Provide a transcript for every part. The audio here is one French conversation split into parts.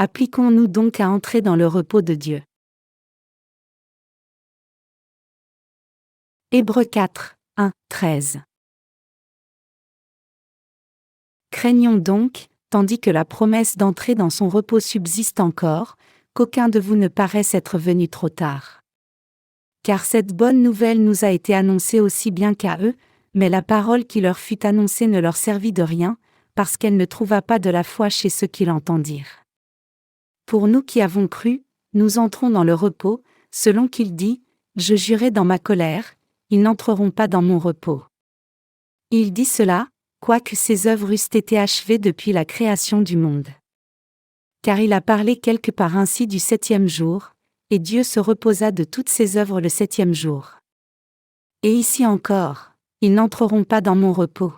Appliquons-nous donc à entrer dans le repos de Dieu. Hébreux 4, 1, 13. Craignons donc, tandis que la promesse d'entrer dans son repos subsiste encore, qu'aucun de vous ne paraisse être venu trop tard. Car cette bonne nouvelle nous a été annoncée aussi bien qu'à eux, mais la parole qui leur fut annoncée ne leur servit de rien, parce qu'elle ne trouva pas de la foi chez ceux qui l'entendirent. Pour nous qui avons cru, nous entrons dans le repos, selon qu'il dit, « Je jurai dans ma colère, ils n'entreront pas dans mon repos. » Il dit cela, quoique ses œuvres eussent été achevées depuis la création du monde. Car il a parlé quelque part ainsi du 7e jour, et Dieu se reposa de toutes ses œuvres le 7e jour. Et ici encore, ils n'entreront pas dans mon repos.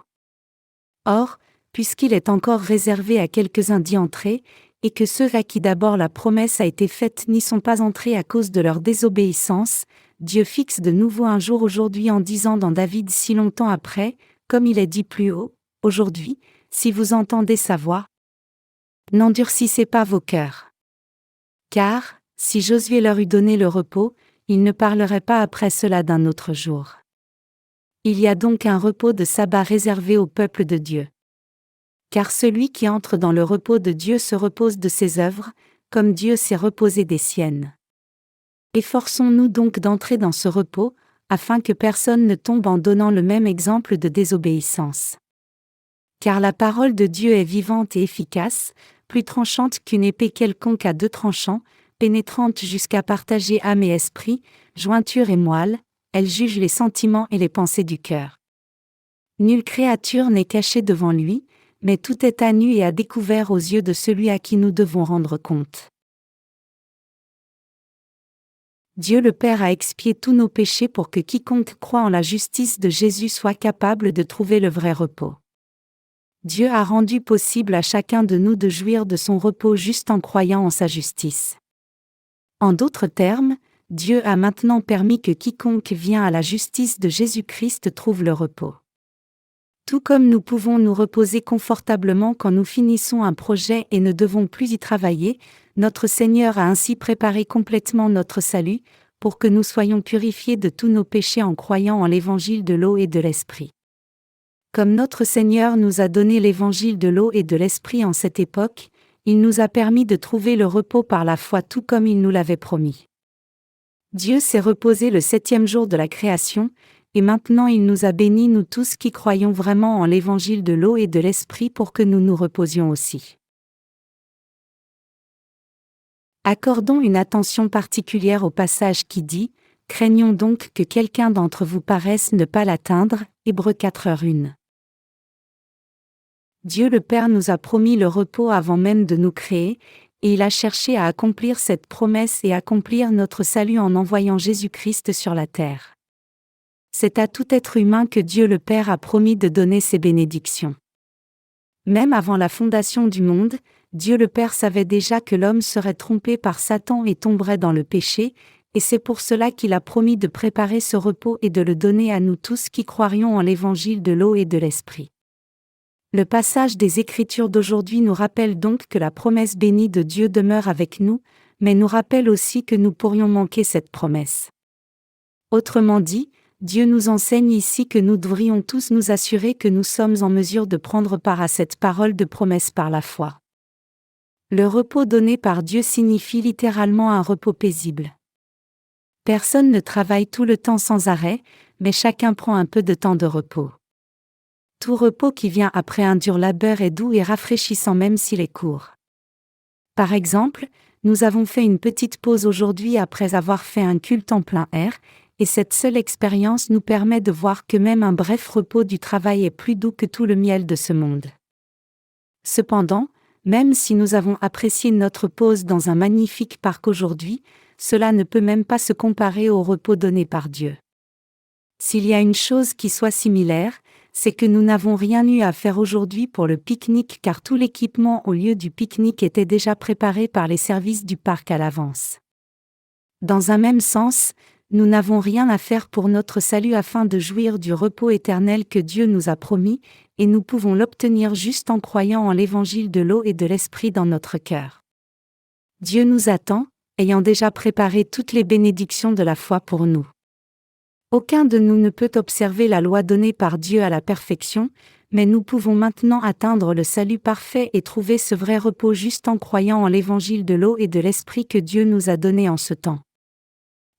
Or, puisqu'il est encore réservé à quelques-uns d'y entrer, et que ceux à qui d'abord la promesse a été faite n'y sont pas entrés à cause de leur désobéissance, Dieu fixe de nouveau un jour aujourd'hui en disant dans David si longtemps après, comme il est dit plus haut, aujourd'hui, si vous entendez sa voix, n'endurcissez pas vos cœurs. Car, si Josué leur eût donné le repos, ils ne parleraient pas après cela d'un autre jour. Il y a donc un repos de sabbat réservé au peuple de Dieu. Car celui qui entre dans le repos de Dieu se repose de ses œuvres, comme Dieu s'est reposé des siennes. Efforçons-nous donc d'entrer dans ce repos, afin que personne ne tombe en donnant le même exemple de désobéissance. Car la parole de Dieu est vivante et efficace, plus tranchante qu'une épée quelconque à 2 tranchants, pénétrante jusqu'à partager âme et esprit, jointure et moelle, elle juge les sentiments et les pensées du cœur. Nulle créature n'est cachée devant lui, mais tout est à nu et à découvert aux yeux de celui à qui nous devons rendre compte. Dieu le Père a expié tous nos péchés pour que quiconque croit en la justice de Jésus soit capable de trouver le vrai repos. Dieu a rendu possible à chacun de nous de jouir de son repos juste en croyant en sa justice. En d'autres termes, Dieu a maintenant permis que quiconque vient à la justice de Jésus-Christ trouve le repos. Tout comme nous pouvons nous reposer confortablement quand nous finissons un projet et ne devons plus y travailler, notre Seigneur a ainsi préparé complètement notre salut, pour que nous soyons purifiés de tous nos péchés en croyant en l'évangile de l'eau et de l'esprit. Comme notre Seigneur nous a donné l'évangile de l'eau et de l'esprit en cette époque, il nous a permis de trouver le repos par la foi tout comme il nous l'avait promis. Dieu s'est reposé le 7e jour de la création, et maintenant il nous a bénis nous tous qui croyons vraiment en l'évangile de l'eau et de l'esprit pour que nous nous reposions aussi. Accordons une attention particulière au passage qui dit « Craignons donc que quelqu'un d'entre vous paraisse ne pas l'atteindre » Hébreux 4:1. Dieu le Père nous a promis le repos avant même de nous créer, et il a cherché à accomplir cette promesse et accomplir notre salut en envoyant Jésus-Christ sur la terre. C'est à tout être humain que Dieu le Père a promis de donner ses bénédictions. Même avant la fondation du monde, Dieu le Père savait déjà que l'homme serait trompé par Satan et tomberait dans le péché, et c'est pour cela qu'il a promis de préparer ce repos et de le donner à nous tous qui croirions en l'évangile de l'eau et de l'esprit. Le passage des Écritures d'aujourd'hui nous rappelle donc que la promesse bénie de Dieu demeure avec nous, mais nous rappelle aussi que nous pourrions manquer cette promesse. Autrement dit, Dieu nous enseigne ici que nous devrions tous nous assurer que nous sommes en mesure de prendre part à cette parole de promesse par la foi. Le repos donné par Dieu signifie littéralement un repos paisible. Personne ne travaille tout le temps sans arrêt, mais chacun prend un peu de temps de repos. Tout repos qui vient après un dur labeur est doux et rafraîchissant même s'il est court. Par exemple, nous avons fait une petite pause aujourd'hui après avoir fait un culte en plein air, et cette seule expérience nous permet de voir que même un bref repos du travail est plus doux que tout le miel de ce monde. Cependant, même si nous avons apprécié notre pause dans un magnifique parc aujourd'hui, cela ne peut même pas se comparer au repos donné par Dieu. S'il y a une chose qui soit similaire, c'est que nous n'avons rien eu à faire aujourd'hui pour le pique-nique car tout l'équipement au lieu du pique-nique était déjà préparé par les services du parc à l'avance. Dans un même sens, nous n'avons rien à faire pour notre salut afin de jouir du repos éternel que Dieu nous a promis, et nous pouvons l'obtenir juste en croyant en l'évangile de l'eau et de l'esprit dans notre cœur. Dieu nous attend, ayant déjà préparé toutes les bénédictions de la foi pour nous. Aucun de nous ne peut observer la loi donnée par Dieu à la perfection, mais nous pouvons maintenant atteindre le salut parfait et trouver ce vrai repos juste en croyant en l'évangile de l'eau et de l'esprit que Dieu nous a donné en ce temps.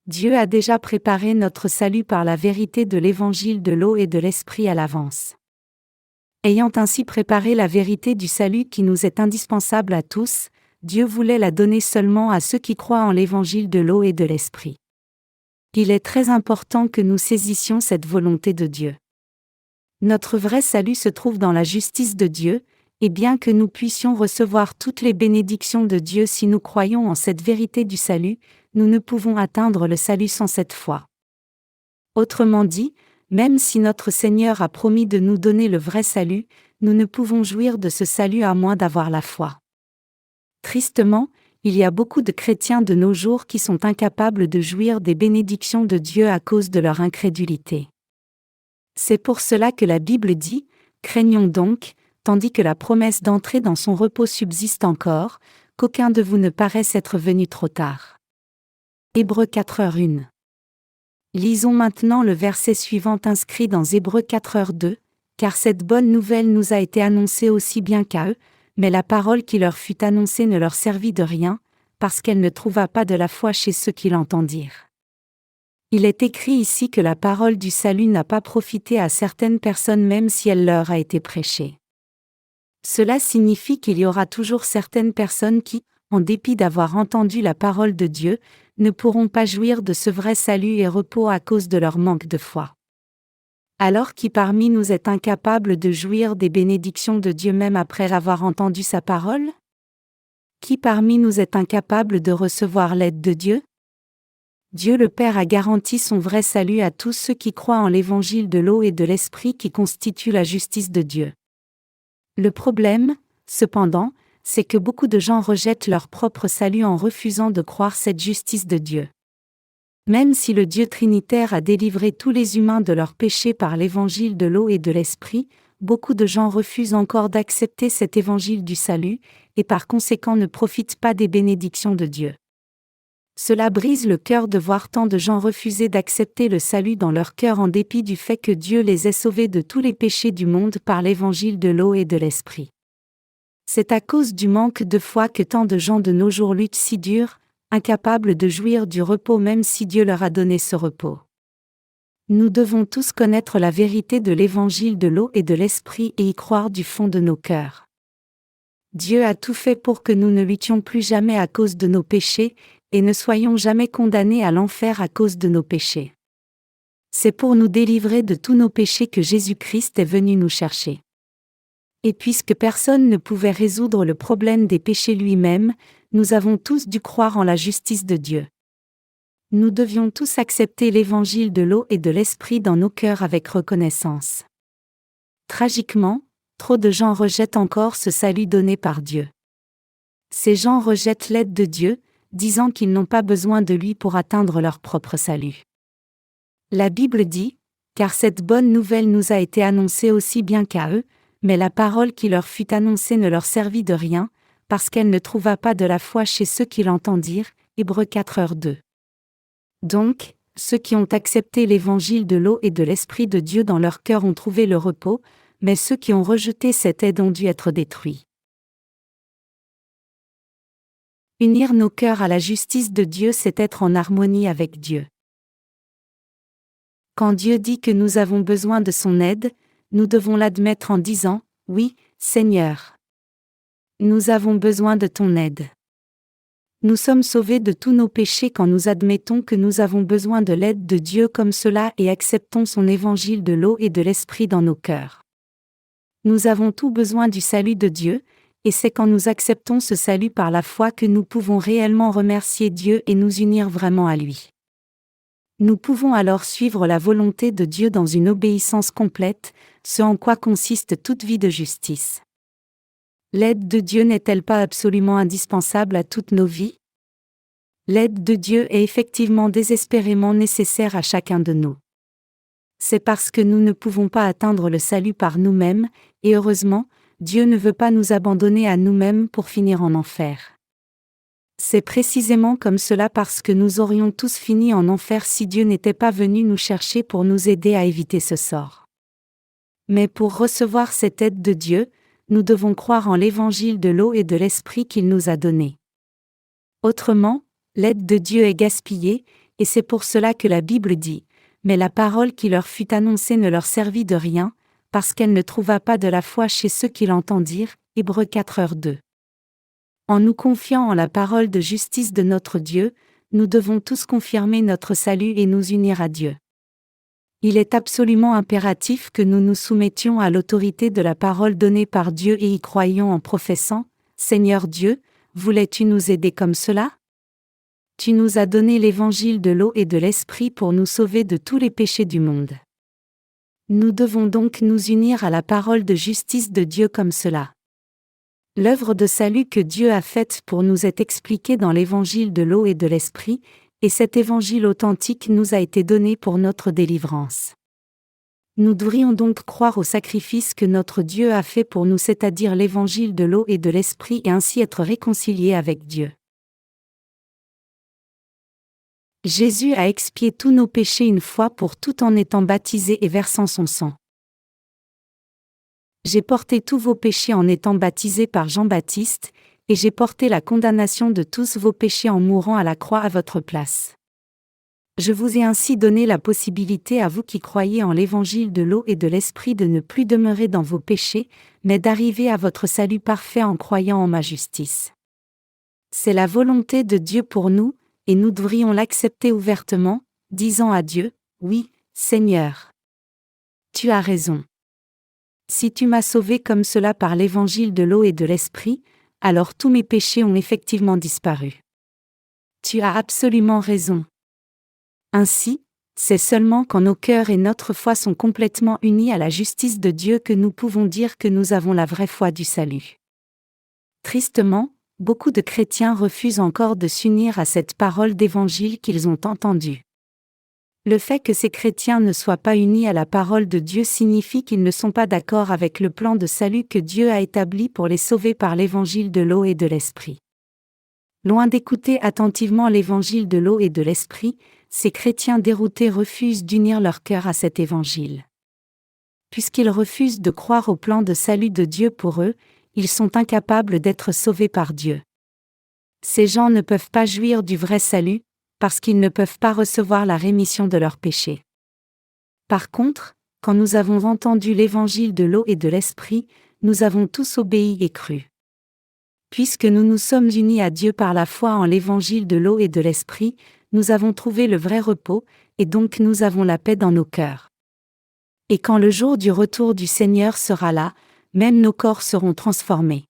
Dieu a déjà préparé notre salut par la vérité de l'évangile de l'eau et de l'esprit à l'avance. Ayant ainsi préparé la vérité du salut qui nous est indispensable à tous, Dieu voulait la donner seulement à ceux qui croient en l'évangile de l'eau et de l'esprit. Il est très important que nous saisissions cette volonté de Dieu. Notre vrai salut se trouve dans la justice de Dieu, et bien que nous puissions recevoir toutes les bénédictions de Dieu si nous croyons en cette vérité du salut, nous ne pouvons atteindre le salut sans cette foi. Autrement dit, même si notre Seigneur a promis de nous donner le vrai salut, nous ne pouvons jouir de ce salut à moins d'avoir la foi. Tristement, il y a beaucoup de chrétiens de nos jours qui sont incapables de jouir des bénédictions de Dieu à cause de leur incrédulité. C'est pour cela que la Bible dit « Craignons donc, tandis que la promesse d'entrer dans son repos subsiste encore, qu'aucun de vous ne paraisse être venu trop tard. » Hébreux 4h1. Lisons maintenant le verset suivant inscrit dans Hébreux 4h2, « Car cette bonne nouvelle nous a été annoncée aussi bien qu'à eux, mais la parole qui leur fut annoncée ne leur servit de rien, parce qu'elle ne trouva pas de la foi chez ceux qui l'entendirent. » Il est écrit ici que la parole du salut n'a pas profité à certaines personnes même si elle leur a été prêchée. Cela signifie qu'il y aura toujours certaines personnes qui, en dépit d'avoir entendu la parole de Dieu, ne pourront pas jouir de ce vrai salut et repos à cause de leur manque de foi. Alors qui parmi nous est incapable de jouir des bénédictions de Dieu même après avoir entendu sa parole? Qui parmi nous est incapable de recevoir l'aide de Dieu? Dieu le Père a garanti son vrai salut à tous ceux qui croient en l'évangile de l'eau et de l'esprit qui constitue la justice de Dieu. Le problème, cependant, c'est que beaucoup de gens rejettent leur propre salut en refusant de croire cette justice de Dieu. Même si le Dieu trinitaire a délivré tous les humains de leurs péchés par l'évangile de l'eau et de l'esprit, beaucoup de gens refusent encore d'accepter cet évangile du salut, et par conséquent ne profitent pas des bénédictions de Dieu. Cela brise le cœur de voir tant de gens refuser d'accepter le salut dans leur cœur en dépit du fait que Dieu les ait sauvés de tous les péchés du monde par l'évangile de l'eau et de l'esprit. C'est à cause du manque de foi que tant de gens de nos jours luttent si dur, incapables de jouir du repos même si Dieu leur a donné ce repos. Nous devons tous connaître la vérité de l'évangile de l'eau et de l'esprit et y croire du fond de nos cœurs. Dieu a tout fait pour que nous ne luttions plus jamais à cause de nos péchés, et ne soyons jamais condamnés à l'enfer à cause de nos péchés. C'est pour nous délivrer de tous nos péchés que Jésus-Christ est venu nous chercher. Et puisque personne ne pouvait résoudre le problème des péchés lui-même, nous avons tous dû croire en la justice de Dieu. Nous devions tous accepter l'évangile de l'eau et de l'esprit dans nos cœurs avec reconnaissance. Tragiquement, trop de gens rejettent encore ce salut donné par Dieu. Ces gens rejettent l'aide de Dieu, disant qu'ils n'ont pas besoin de lui pour atteindre leur propre salut. La Bible dit « Car cette bonne nouvelle nous a été annoncée aussi bien qu'à eux, mais la parole qui leur fut annoncée ne leur servit de rien, parce qu'elle ne trouva pas de la foi chez ceux qui l'entendirent. » Hébreux 4h2. Donc, ceux qui ont accepté l'évangile de l'eau et de l'esprit de Dieu dans leur cœur ont trouvé le repos, mais ceux qui ont rejeté cette aide ont dû être détruits. Unir nos cœurs à la justice de Dieu, c'est être en harmonie avec Dieu. Quand Dieu dit que nous avons besoin de son aide, nous devons l'admettre en disant « Oui, Seigneur. Nous avons besoin de ton aide. » Nous sommes sauvés de tous nos péchés quand nous admettons que nous avons besoin de l'aide de Dieu comme cela et acceptons son évangile de l'eau et de l'esprit dans nos cœurs. Nous avons tout besoin du salut de Dieu, et c'est quand nous acceptons ce salut par la foi que nous pouvons réellement remercier Dieu et nous unir vraiment à lui. Nous pouvons alors suivre la volonté de Dieu dans une obéissance complète, ce en quoi consiste toute vie de justice. L'aide de Dieu n'est-elle pas absolument indispensable à toutes nos vies? L'aide de Dieu est effectivement désespérément nécessaire à chacun de nous. C'est parce que nous ne pouvons pas atteindre le salut par nous-mêmes, et heureusement, Dieu ne veut pas nous abandonner à nous-mêmes pour finir en enfer. C'est précisément comme cela parce que nous aurions tous fini en enfer si Dieu n'était pas venu nous chercher pour nous aider à éviter ce sort. Mais pour recevoir cette aide de Dieu, nous devons croire en l'évangile de l'eau et de l'esprit qu'il nous a donné. Autrement, l'aide de Dieu est gaspillée, et c'est pour cela que la Bible dit « Mais la parole qui leur fut annoncée ne leur servit de rien, parce qu'elle ne trouva pas de la foi chez ceux qui l'entendirent. » Hébreux 4:2. En nous confiant en la parole de justice de notre Dieu, nous devons tous confirmer notre salut et nous unir à Dieu. Il est absolument impératif que nous nous soumettions à l'autorité de la parole donnée par Dieu et y croyions en professant « Seigneur Dieu, voulais-tu nous aider comme cela ? Tu nous as donné l'évangile de l'eau et de l'esprit pour nous sauver de tous les péchés du monde. » Nous devons donc nous unir à la parole de justice de Dieu comme cela. L'œuvre de salut que Dieu a faite pour nous est expliquée dans l'évangile de l'eau et de l'esprit, et cet évangile authentique nous a été donné pour notre délivrance. Nous devrions donc croire au sacrifice que notre Dieu a fait pour nous, c'est-à-dire l'évangile de l'eau et de l'esprit, et ainsi être réconciliés avec Dieu. Jésus a expié tous nos péchés une fois pour toutes en étant baptisé et versant son sang. J'ai porté tous vos péchés en étant baptisé par Jean-Baptiste, et j'ai porté la condamnation de tous vos péchés en mourant à la croix à votre place. Je vous ai ainsi donné la possibilité à vous qui croyez en l'évangile de l'eau et de l'esprit de ne plus demeurer dans vos péchés, mais d'arriver à votre salut parfait en croyant en ma justice. C'est la volonté de Dieu pour nous, et nous devrions l'accepter ouvertement, disant à Dieu, « Oui, Seigneur. Tu as raison. Si tu m'as sauvé comme cela par l'évangile de l'eau et de l'esprit, alors tous mes péchés ont effectivement disparu. Tu as absolument raison. » Ainsi, c'est seulement quand nos cœurs et notre foi sont complètement unis à la justice de Dieu que nous pouvons dire que nous avons la vraie foi du salut. Tristement, beaucoup de chrétiens refusent encore de s'unir à cette parole d'évangile qu'ils ont entendue. Le fait que ces chrétiens ne soient pas unis à la parole de Dieu signifie qu'ils ne sont pas d'accord avec le plan de salut que Dieu a établi pour les sauver par l'évangile de l'eau et de l'esprit. Loin d'écouter attentivement l'évangile de l'eau et de l'esprit, ces chrétiens déroutés refusent d'unir leur cœur à cet évangile. Puisqu'ils refusent de croire au plan de salut de Dieu pour eux, ils sont incapables d'être sauvés par Dieu. Ces gens ne peuvent pas jouir du vrai salut, parce qu'ils ne peuvent pas recevoir la rémission de leurs péchés. Par contre, quand nous avons entendu l'évangile de l'eau et de l'esprit, nous avons tous obéi et cru. Puisque nous nous sommes unis à Dieu par la foi en l'évangile de l'eau et de l'esprit, nous avons trouvé le vrai repos, et donc nous avons la paix dans nos cœurs. Et quand le jour du retour du Seigneur sera là, même nos corps seront transformés.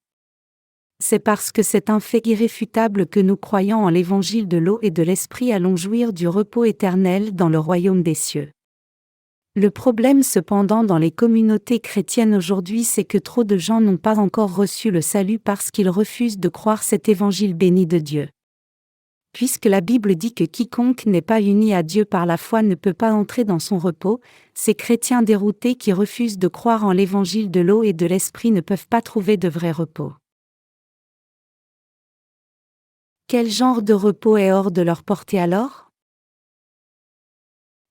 C'est parce que c'est un fait irréfutable que nous croyons en l'évangile de l'eau et de l'esprit allons jouir du repos éternel dans le royaume des cieux. Le problème cependant dans les communautés chrétiennes aujourd'hui, c'est que trop de gens n'ont pas encore reçu le salut parce qu'ils refusent de croire cet évangile béni de Dieu. Puisque la Bible dit que quiconque n'est pas uni à Dieu par la foi ne peut pas entrer dans son repos, ces chrétiens déroutés qui refusent de croire en l'évangile de l'eau et de l'esprit ne peuvent pas trouver de vrai repos. Quel genre de repos est hors de leur portée alors ?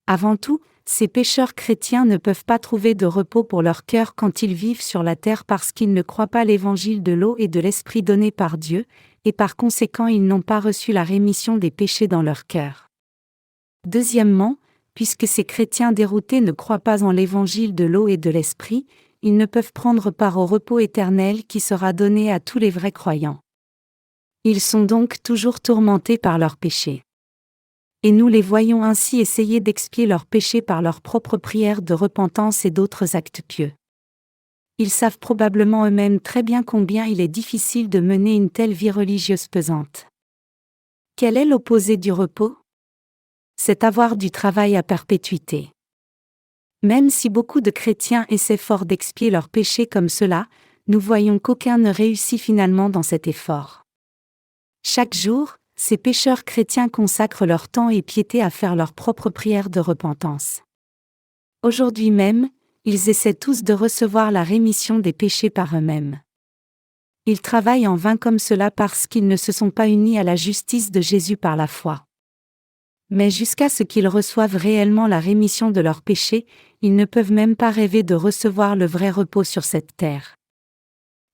Avant tout, ces pécheurs chrétiens ne peuvent pas trouver de repos pour leur cœur quand ils vivent sur la terre parce qu'ils ne croient pas l'évangile de l'eau et de l'esprit donné par Dieu, et par conséquent ils n'ont pas reçu la rémission des péchés dans leur cœur. Deuxièmement, puisque ces chrétiens déroutés ne croient pas en l'évangile de l'eau et de l'esprit, ils ne peuvent prendre part au repos éternel qui sera donné à tous les vrais croyants. Ils sont donc toujours tourmentés par leurs péchés. Et nous les voyons ainsi essayer d'expier leurs péchés par leurs propres prières de repentance et d'autres actes pieux. Ils savent probablement eux-mêmes très bien combien il est difficile de mener une telle vie religieuse pesante. Quel est l'opposé du repos ? C'est avoir du travail à perpétuité. Même si beaucoup de chrétiens essaient fort d'expier leurs péchés comme cela, nous voyons qu'aucun ne réussit finalement dans cet effort. Chaque jour, ces pécheurs chrétiens consacrent leur temps et piété à faire leurs propres prières de repentance. Aujourd'hui même, ils essaient tous de recevoir la rémission des péchés par eux-mêmes. Ils travaillent en vain comme cela parce qu'ils ne se sont pas unis à la justice de Jésus par la foi. Mais jusqu'à ce qu'ils reçoivent réellement la rémission de leurs péchés, ils ne peuvent même pas rêver de recevoir le vrai repos sur cette terre.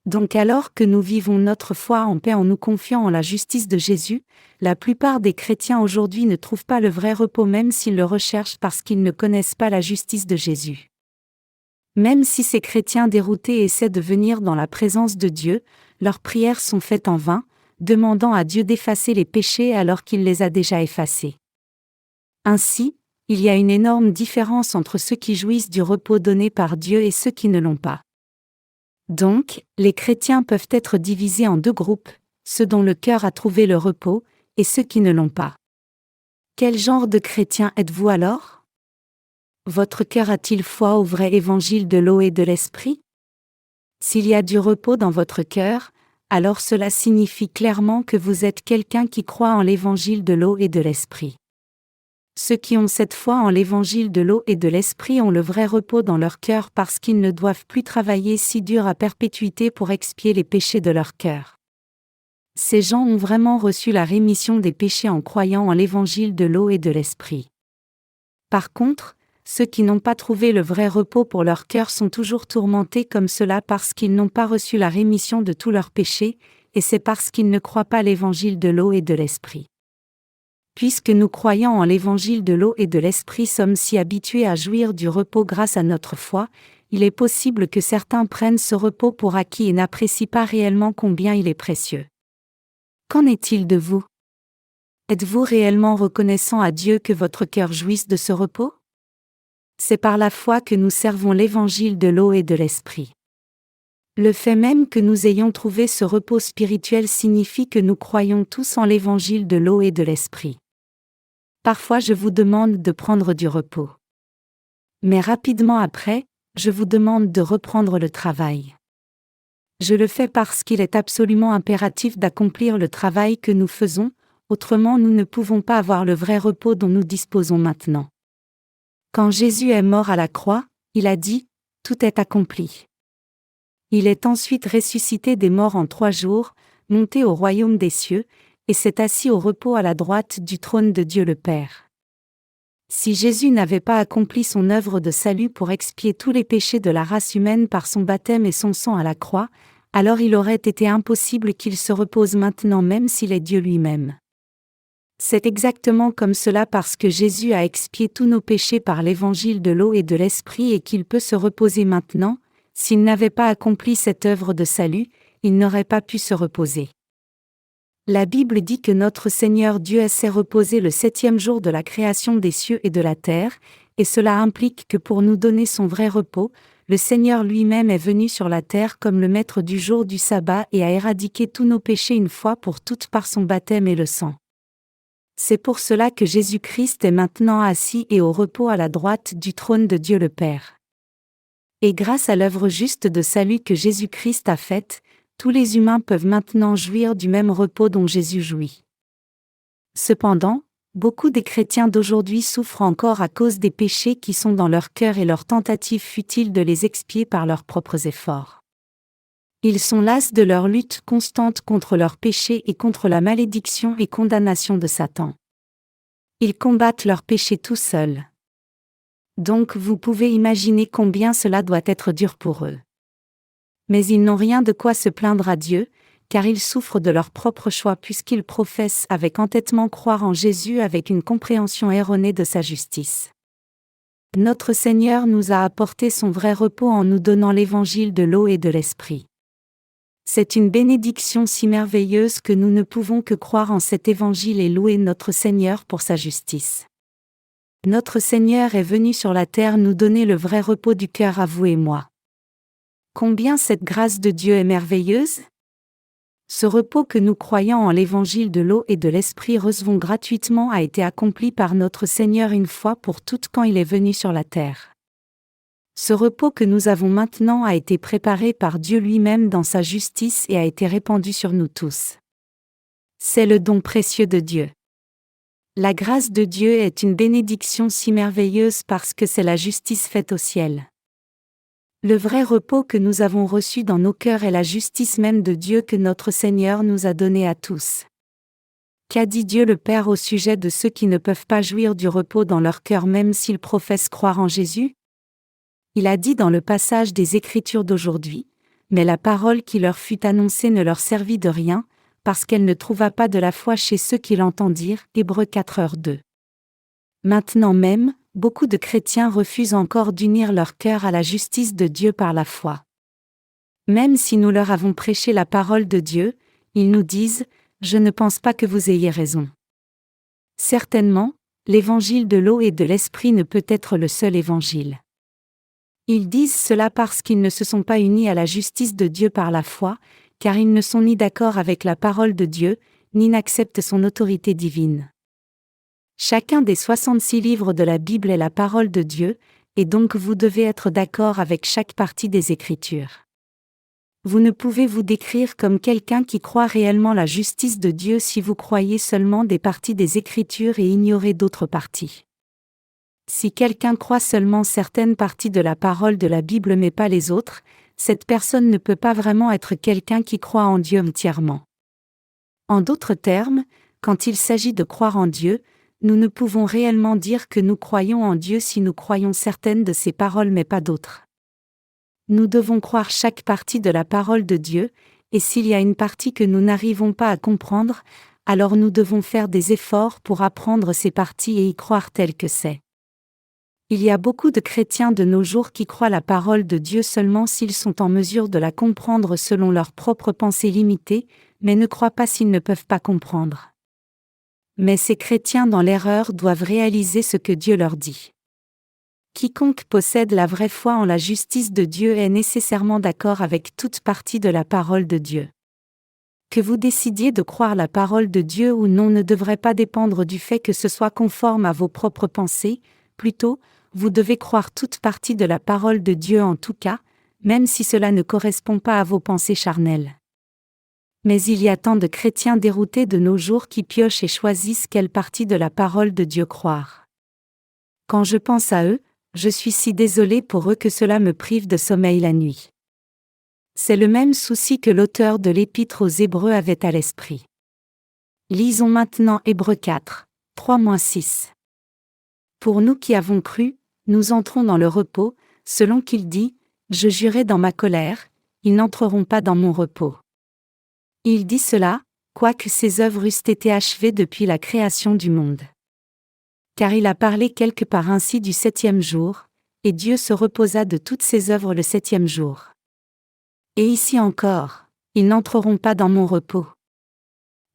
Donc alors que nous vivons notre foi en paix en nous confiant en la justice de Jésus, la plupart des chrétiens aujourd'hui ne trouvent pas le vrai repos même s'ils le recherchent parce qu'ils ne connaissent pas la justice de Jésus. Même si ces chrétiens déroutés essaient de venir dans la présence de Dieu, leurs prières sont faites en vain, demandant à Dieu d'effacer les péchés alors qu'il les a déjà effacés. Ainsi, il y a une énorme différence entre ceux qui jouissent du repos donné par Dieu et ceux qui ne l'ont pas. Donc, les chrétiens peuvent être divisés en deux groupes, ceux dont le cœur a trouvé le repos, et ceux qui ne l'ont pas. Quel genre de chrétien êtes-vous alors? Votre cœur a-t-il foi au vrai évangile de l'eau et de l'esprit? S'il y a du repos dans votre cœur, alors cela signifie clairement que vous êtes quelqu'un qui croit en l'évangile de l'eau et de l'esprit. Ceux qui ont cette foi en l'évangile de l'eau et de l'esprit ont le vrai repos dans leur cœur parce qu'ils ne doivent plus travailler si dur à perpétuité pour expier les péchés de leur cœur. Ces gens ont vraiment reçu la rémission des péchés en croyant en l'évangile de l'eau et de l'esprit. Par contre, ceux qui n'ont pas trouvé le vrai repos pour leur cœur sont toujours tourmentés comme cela parce qu'ils n'ont pas reçu la rémission de tous leurs péchés, et c'est parce qu'ils ne croient pas l'évangile de l'eau et de l'esprit. Puisque nous croyant en l'évangile de l'eau et de l'esprit sommes si habitués à jouir du repos grâce à notre foi, il est possible que certains prennent ce repos pour acquis et n'apprécient pas réellement combien il est précieux. Qu'en est-il de vous? Êtes-vous réellement reconnaissant à Dieu que votre cœur jouisse de ce repos? C'est par la foi que nous servons l'évangile de l'eau et de l'esprit. Le fait même que nous ayons trouvé ce repos spirituel signifie que nous croyons tous en l'évangile de l'eau et de l'esprit. Parfois je vous demande de prendre du repos. Mais rapidement après, je vous demande de reprendre le travail. Je le fais parce qu'il est absolument impératif d'accomplir le travail que nous faisons, autrement nous ne pouvons pas avoir le vrai repos dont nous disposons maintenant. Quand Jésus est mort à la croix, il a dit « Tout est accompli ». Il est ensuite ressuscité des morts en 3 jours, monté au royaume des cieux, et s'est assis au repos à la droite du trône de Dieu le Père. Si Jésus n'avait pas accompli son œuvre de salut pour expier tous les péchés de la race humaine par son baptême et son sang à la croix, alors il aurait été impossible qu'il se repose maintenant même s'il est Dieu lui-même. C'est exactement comme cela parce que Jésus a expié tous nos péchés par l'évangile de l'eau et de l'esprit et qu'il peut se reposer maintenant. S'il n'avait pas accompli cette œuvre de salut, il n'aurait pas pu se reposer. La Bible dit que notre Seigneur Dieu s'est reposé le 7e jour de la création des cieux et de la terre, et cela implique que pour nous donner son vrai repos, le Seigneur lui-même est venu sur la terre comme le maître du jour du sabbat et a éradiqué tous nos péchés une fois pour toutes par son baptême et le sang. C'est pour cela que Jésus-Christ est maintenant assis et au repos à la droite du trône de Dieu le Père. Et grâce à l'œuvre juste de salut que Jésus-Christ a faite, tous les humains peuvent maintenant jouir du même repos dont Jésus jouit. Cependant, beaucoup des chrétiens d'aujourd'hui souffrent encore à cause des péchés qui sont dans leur cœur et leur tentative futile de les expier par leurs propres efforts. Ils sont las de leur lutte constante contre leurs péchés et contre la malédiction et condamnation de Satan. Ils combattent leurs péchés tout seuls. Donc vous pouvez imaginer combien cela doit être dur pour eux. Mais ils n'ont rien de quoi se plaindre à Dieu, car ils souffrent de leur propre choix puisqu'ils professent avec entêtement croire en Jésus avec une compréhension erronée de sa justice. Notre Seigneur nous a apporté son vrai repos en nous donnant l'évangile de l'eau et de l'esprit. C'est une bénédiction si merveilleuse que nous ne pouvons que croire en cet évangile et louer notre Seigneur pour sa justice. Notre Seigneur est venu sur la terre nous donner le vrai repos du cœur à vous et moi. Combien cette grâce de Dieu est merveilleuse? Ce repos que nous croyons en l'évangile de l'eau et de l'esprit recevons gratuitement a été accompli par notre Seigneur une fois pour toutes quand il est venu sur la terre. Ce repos que nous avons maintenant a été préparé par Dieu lui-même dans sa justice et a été répandu sur nous tous. C'est le don précieux de Dieu. La grâce de Dieu est une bénédiction si merveilleuse parce que c'est la justice faite au ciel. Le vrai repos que nous avons reçu dans nos cœurs est la justice même de Dieu que notre Seigneur nous a donnée à tous. Qu'a dit Dieu le Père au sujet de ceux qui ne peuvent pas jouir du repos dans leur cœur même s'ils professent croire en Jésus? Il a dit dans le passage des Écritures d'aujourd'hui, « Mais la parole qui leur fut annoncée ne leur servit de rien, parce qu'elle ne trouva pas de la foi chez ceux qui l'entendirent. » Hébreux 4:2. Maintenant même, beaucoup de chrétiens refusent encore d'unir leur cœur à la justice de Dieu par la foi. Même si nous leur avons prêché la parole de Dieu, ils nous disent « Je ne pense pas que vous ayez raison. » Certainement, l'évangile de l'eau et de l'esprit ne peut être le seul évangile. Ils disent cela parce qu'ils ne se sont pas unis à la justice de Dieu par la foi, car ils ne sont ni d'accord avec la parole de Dieu, ni n'acceptent son autorité divine. Chacun des 66 livres de la Bible est la parole de Dieu, et donc vous devez être d'accord avec chaque partie des Écritures. Vous ne pouvez vous décrire comme quelqu'un qui croit réellement la justice de Dieu si vous croyez seulement des parties des Écritures et ignorez d'autres parties. Si quelqu'un croit seulement certaines parties de la parole de la Bible mais pas les autres, cette personne ne peut pas vraiment être quelqu'un qui croit en Dieu entièrement. En d'autres termes, quand il s'agit de croire en Dieu, nous ne pouvons réellement dire que nous croyons en Dieu si nous croyons certaines de ses paroles mais pas d'autres. Nous devons croire chaque partie de la parole de Dieu, et s'il y a une partie que nous n'arrivons pas à comprendre, alors nous devons faire des efforts pour apprendre ces parties et y croire tel que c'est. Il y a beaucoup de chrétiens de nos jours qui croient la parole de Dieu seulement s'ils sont en mesure de la comprendre selon leurs propres pensées limitées, mais ne croient pas s'ils ne peuvent pas comprendre. Mais ces chrétiens dans l'erreur doivent réaliser ce que Dieu leur dit. Quiconque possède la vraie foi en la justice de Dieu est nécessairement d'accord avec toute partie de la parole de Dieu. Que vous décidiez de croire la parole de Dieu ou non ne devrait pas dépendre du fait que ce soit conforme à vos propres pensées, plutôt, vous devez croire toute partie de la parole de Dieu en tout cas, même si cela ne correspond pas à vos pensées charnelles. Mais il y a tant de chrétiens déroutés de nos jours qui piochent et choisissent quelle partie de la parole de Dieu croire. Quand je pense à eux, je suis si désolé pour eux que cela me prive de sommeil la nuit. C'est le même souci que l'auteur de l'Épître aux Hébreux avait à l'esprit. Lisons maintenant Hébreux 4, 3-6. Pour nous qui avons cru, nous entrons dans le repos, selon qu'il dit, « Je jurai dans ma colère, ils n'entreront pas dans mon repos. » Il dit cela, quoique ses œuvres eussent été achevées depuis la création du monde. Car il a parlé quelque part ainsi du 7e jour, et Dieu se reposa de toutes ses œuvres le 7e jour. Et ici encore, ils n'entreront pas dans mon repos.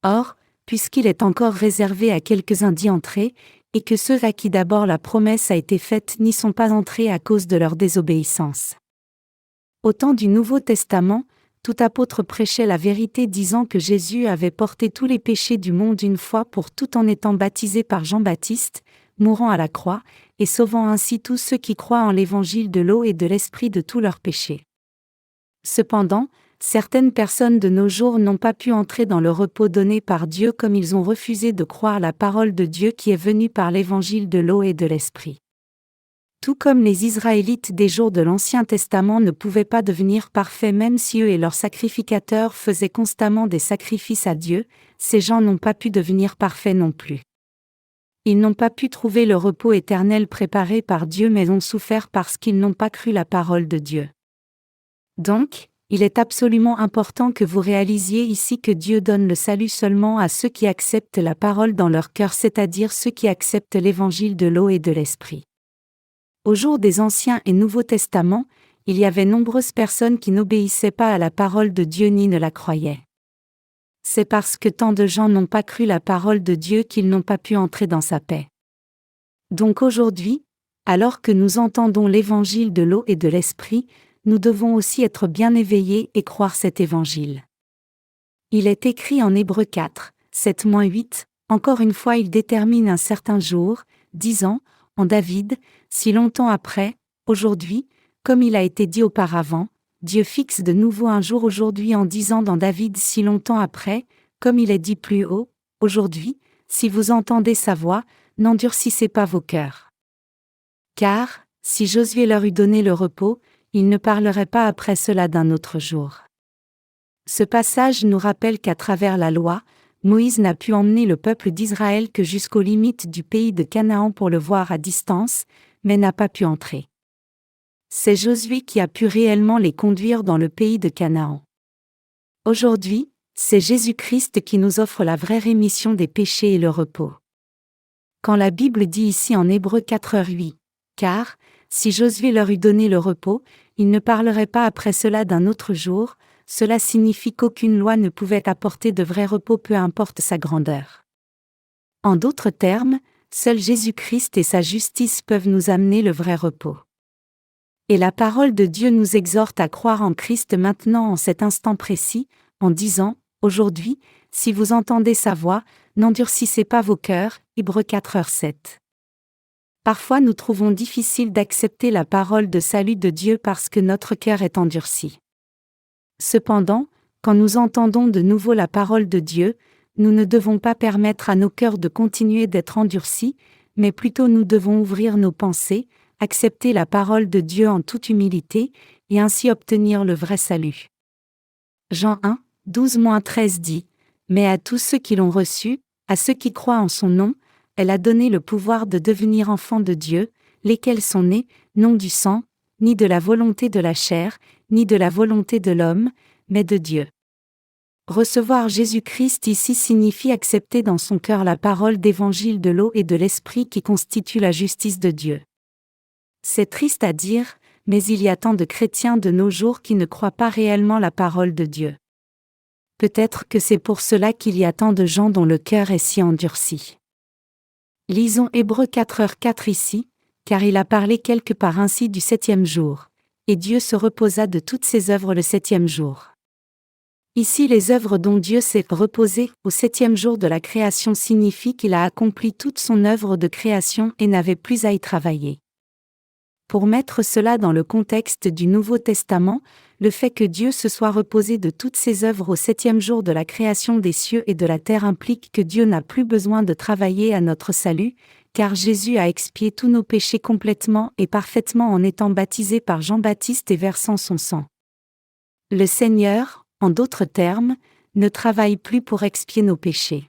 Or, puisqu'il est encore réservé à quelques-uns d'y entrer, et que ceux à qui d'abord la promesse a été faite n'y sont pas entrés à cause de leur désobéissance. Au temps du Nouveau Testament, tout apôtre prêchait la vérité disant que Jésus avait porté tous les péchés du monde une fois pour toutes en étant baptisé par Jean-Baptiste, mourant à la croix, et sauvant ainsi tous ceux qui croient en l'évangile de l'eau et de l'esprit de tous leurs péchés. Cependant, certaines personnes de nos jours n'ont pas pu entrer dans le repos donné par Dieu comme ils ont refusé de croire la parole de Dieu qui est venue par l'évangile de l'eau et de l'esprit. Tout comme les Israélites des jours de l'Ancien Testament ne pouvaient pas devenir parfaits même si eux et leurs sacrificateurs faisaient constamment des sacrifices à Dieu, ces gens n'ont pas pu devenir parfaits non plus. Ils n'ont pas pu trouver le repos éternel préparé par Dieu mais ont souffert parce qu'ils n'ont pas cru la parole de Dieu. Donc, il est absolument important que vous réalisiez ici que Dieu donne le salut seulement à ceux qui acceptent la parole dans leur cœur, c'est-à-dire ceux qui acceptent l'évangile de l'eau et de l'esprit. Au jour des Anciens et Nouveaux Testaments, il y avait nombreuses personnes qui n'obéissaient pas à la parole de Dieu ni ne la croyaient. C'est parce que tant de gens n'ont pas cru la parole de Dieu qu'ils n'ont pas pu entrer dans sa paix. Donc aujourd'hui, alors que nous entendons l'évangile de l'eau et de l'esprit, nous devons aussi être bien éveillés et croire cet évangile. Il est écrit en Hébreux 4, 7-8, encore une fois il détermine un certain jour, disant, en David, si longtemps après, aujourd'hui, comme il a été dit auparavant, Dieu fixe de nouveau un jour aujourd'hui en disant dans David si longtemps après, comme il est dit plus haut, aujourd'hui, si vous entendez sa voix, n'endurcissez pas vos cœurs. Car, si Josué leur eût donné le repos, il ne parlerait pas après cela d'un autre jour. Ce passage nous rappelle qu'à travers la loi, Moïse n'a pu emmener le peuple d'Israël que jusqu'aux limites du pays de Canaan pour le voir à distance, mais n'a pas pu entrer. C'est Josué qui a pu réellement les conduire dans le pays de Canaan. Aujourd'hui, c'est Jésus-Christ qui nous offre la vraie rémission des péchés et le repos. Quand la Bible dit ici en Hébreux 4:8, « Car, si Josué leur eût donné le repos, ils ne parleraient pas après cela d'un autre jour », cela signifie qu'aucune loi ne pouvait apporter de vrai repos peu importe sa grandeur. En d'autres termes, seul Jésus-Christ et sa justice peuvent nous amener le vrai repos. Et la parole de Dieu nous exhorte à croire en Christ maintenant en cet instant précis, en disant, aujourd'hui, si vous entendez sa voix, n'endurcissez pas vos cœurs, Hébreux 4:7. Parfois nous trouvons difficile d'accepter la parole de salut de Dieu parce que notre cœur est endurci. Cependant, quand nous entendons de nouveau la parole de Dieu, nous ne devons pas permettre à nos cœurs de continuer d'être endurcis, mais plutôt nous devons ouvrir nos pensées, accepter la parole de Dieu en toute humilité, et ainsi obtenir le vrai salut. Jean 1, 12-13 dit, « Mais à tous ceux qui l'ont reçu, à ceux qui croient en son nom, elle a donné le pouvoir de devenir enfants de Dieu, lesquels sont nés, non du sang, ni de la volonté de la chair, ni de la volonté de l'homme, mais de Dieu. » Recevoir Jésus-Christ ici signifie accepter dans son cœur la parole d'évangile de l'eau et de l'esprit qui constitue la justice de Dieu. C'est triste à dire, mais il y a tant de chrétiens de nos jours qui ne croient pas réellement la parole de Dieu. Peut-être que c'est pour cela qu'il y a tant de gens dont le cœur est si endurci. Lisons Hébreux 4:4 ici, car il a parlé quelque part ainsi du 7e jour. Et Dieu se reposa de toutes ses œuvres le 7e jour. Ici les œuvres dont Dieu s'est reposé au 7e jour de la création signifient qu'il a accompli toute son œuvre de création et n'avait plus à y travailler. Pour mettre cela dans le contexte du Nouveau Testament, le fait que Dieu se soit reposé de toutes ses œuvres au 7e jour de la création des cieux et de la terre implique que Dieu n'a plus besoin de travailler à notre salut, car Jésus a expié tous nos péchés complètement et parfaitement en étant baptisé par Jean-Baptiste et versant son sang. Le Seigneur, en d'autres termes, ne travaille plus pour expier nos péchés.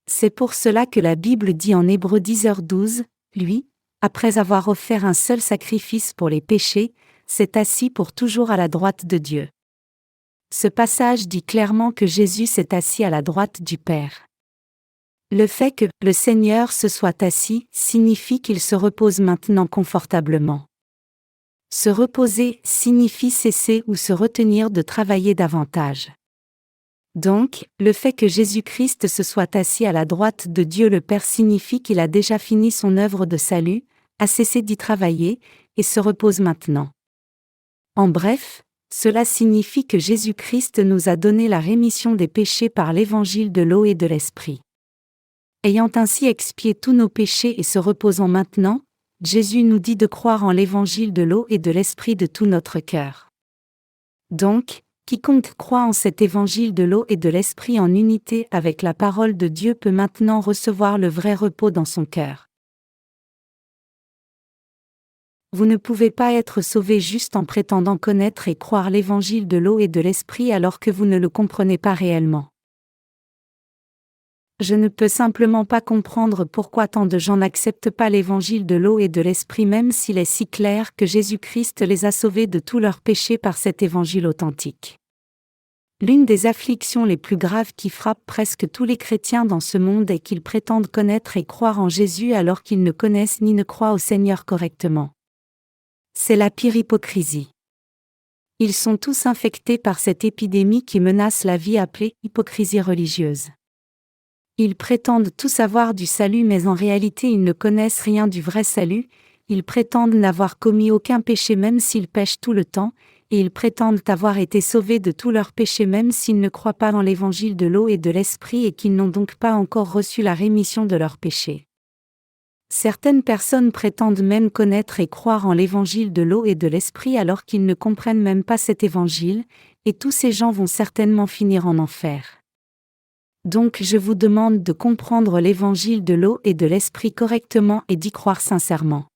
C'est pour cela que la Bible dit en Hébreux 10:12, lui, après avoir offert un seul sacrifice pour les péchés, s'est assis pour toujours à la droite de Dieu. Ce passage dit clairement que Jésus s'est assis à la droite du Père. Le fait que le Seigneur se soit assis signifie qu'il se repose maintenant confortablement. Se reposer signifie cesser ou se retenir de travailler davantage. Donc, le fait que Jésus-Christ se soit assis à la droite de Dieu le Père signifie qu'il a déjà fini son œuvre de salut, a cessé d'y travailler, et se repose maintenant. En bref, cela signifie que Jésus-Christ nous a donné la rémission des péchés par l'évangile de l'eau et de l'esprit. Ayant ainsi expié tous nos péchés et se reposant maintenant, Jésus nous dit de croire en l'évangile de l'eau et de l'esprit de tout notre cœur. Donc, quiconque croit en cet évangile de l'eau et de l'esprit en unité avec la parole de Dieu peut maintenant recevoir le vrai repos dans son cœur. Vous ne pouvez pas être sauvé juste en prétendant connaître et croire l'évangile de l'eau et de l'esprit alors que vous ne le comprenez pas réellement. Je ne peux simplement pas comprendre pourquoi tant de gens n'acceptent pas l'évangile de l'eau et de l'esprit même s'il est si clair que Jésus-Christ les a sauvés de tous leurs péchés par cet évangile authentique. L'une des afflictions les plus graves qui frappent presque tous les chrétiens dans ce monde est qu'ils prétendent connaître et croire en Jésus alors qu'ils ne connaissent ni ne croient au Seigneur correctement. C'est la pire hypocrisie. Ils sont tous infectés par cette épidémie qui menace la vie appelée hypocrisie religieuse. Ils prétendent tout savoir du salut mais en réalité ils ne connaissent rien du vrai salut, ils prétendent n'avoir commis aucun péché même s'ils pêchent tout le temps, et ils prétendent avoir été sauvés de tous leurs péchés même s'ils ne croient pas dans l'évangile de l'eau et de l'esprit et qu'ils n'ont donc pas encore reçu la rémission de leurs péchés. Certaines personnes prétendent même connaître et croire en l'évangile de l'eau et de l'esprit alors qu'ils ne comprennent même pas cet évangile, et tous ces gens vont certainement finir en enfer. Donc je vous demande de comprendre l'évangile de l'eau et de l'esprit correctement et d'y croire sincèrement.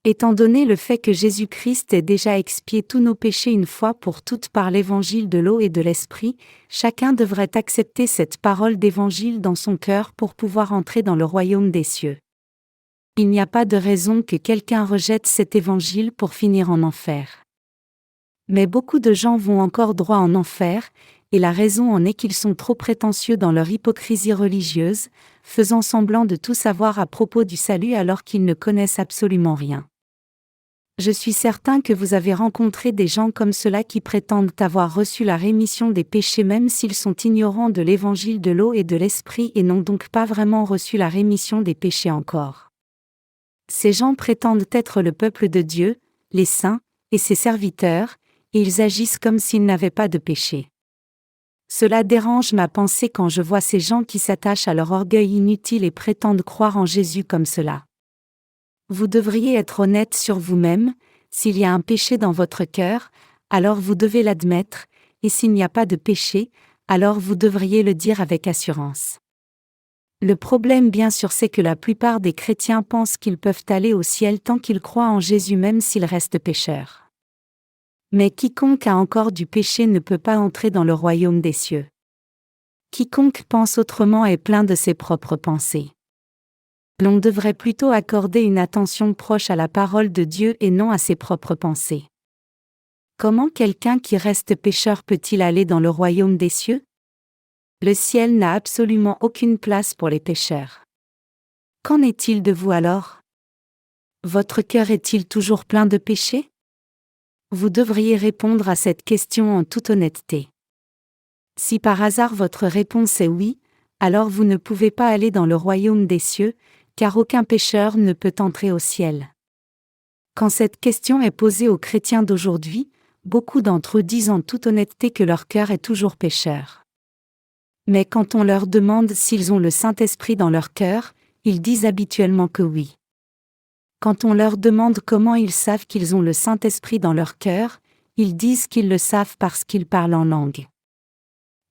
Étant donné le fait que Jésus-Christ ait déjà expié tous nos péchés une fois pour toutes par l'évangile de l'eau et de l'esprit, chacun devrait accepter cette parole d'évangile dans son cœur pour pouvoir entrer dans le royaume des cieux. Il n'y a pas de raison que quelqu'un rejette cet évangile pour finir en enfer. Mais beaucoup de gens vont encore droit en enfer, et la raison en est qu'ils sont trop prétentieux dans leur hypocrisie religieuse, faisant semblant de tout savoir à propos du salut alors qu'ils ne connaissent absolument rien. Je suis certain que vous avez rencontré des gens comme cela qui prétendent avoir reçu la rémission des péchés même s'ils sont ignorants de l'évangile de l'eau et de l'esprit et n'ont donc pas vraiment reçu la rémission des péchés encore. Ces gens prétendent être le peuple de Dieu, les saints, et ses serviteurs, et ils agissent comme s'ils n'avaient pas de péché. Cela dérange ma pensée quand je vois ces gens qui s'attachent à leur orgueil inutile et prétendent croire en Jésus comme cela. Vous devriez être honnête sur vous-même, s'il y a un péché dans votre cœur, alors vous devez l'admettre, et s'il n'y a pas de péché, alors vous devriez le dire avec assurance. Le problème bien sûr c'est que la plupart des chrétiens pensent qu'ils peuvent aller au ciel tant qu'ils croient en Jésus même s'ils restent pécheurs. Mais quiconque a encore du péché ne peut pas entrer dans le royaume des cieux. Quiconque pense autrement est plein de ses propres pensées. L'on devrait plutôt accorder une attention proche à la parole de Dieu et non à ses propres pensées. Comment quelqu'un qui reste pécheur peut-il aller dans le royaume des cieux? Le ciel n'a absolument aucune place pour les pécheurs. Qu'en est-il de vous alors? Votre cœur est-il toujours plein de péché? Vous devriez répondre à cette question en toute honnêteté. Si par hasard votre réponse est oui, alors vous ne pouvez pas aller dans le royaume des cieux, car aucun pécheur ne peut entrer au ciel. Quand cette question est posée aux chrétiens d'aujourd'hui, beaucoup d'entre eux disent en toute honnêteté que leur cœur est toujours pécheur. Mais quand on leur demande s'ils ont le Saint-Esprit dans leur cœur, ils disent habituellement que oui. Quand on leur demande comment ils savent qu'ils ont le Saint-Esprit dans leur cœur, ils disent qu'ils le savent parce qu'ils parlent en langue.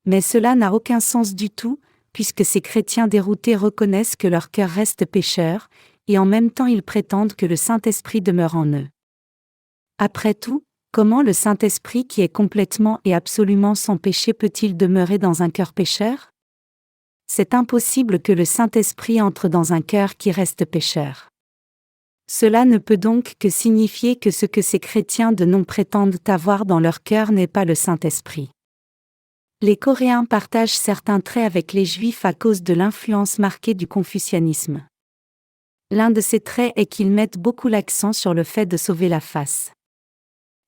Mais cela n'a aucun sens du tout, puisque ces chrétiens déroutés reconnaissent que leur cœur reste pécheur, et en même temps ils prétendent que le Saint-Esprit demeure en eux. Après tout, comment le Saint-Esprit qui est complètement et absolument sans péché peut-il demeurer dans un cœur pécheur? C'est impossible que le Saint-Esprit entre dans un cœur qui reste pécheur. Cela ne peut donc que signifier que ce que ces chrétiens de nom prétendent avoir dans leur cœur n'est pas le Saint-Esprit. Les Coréens partagent certains traits avec les Juifs à cause de l'influence marquée du confucianisme. L'un de ces traits est qu'ils mettent beaucoup l'accent sur le fait de sauver la face.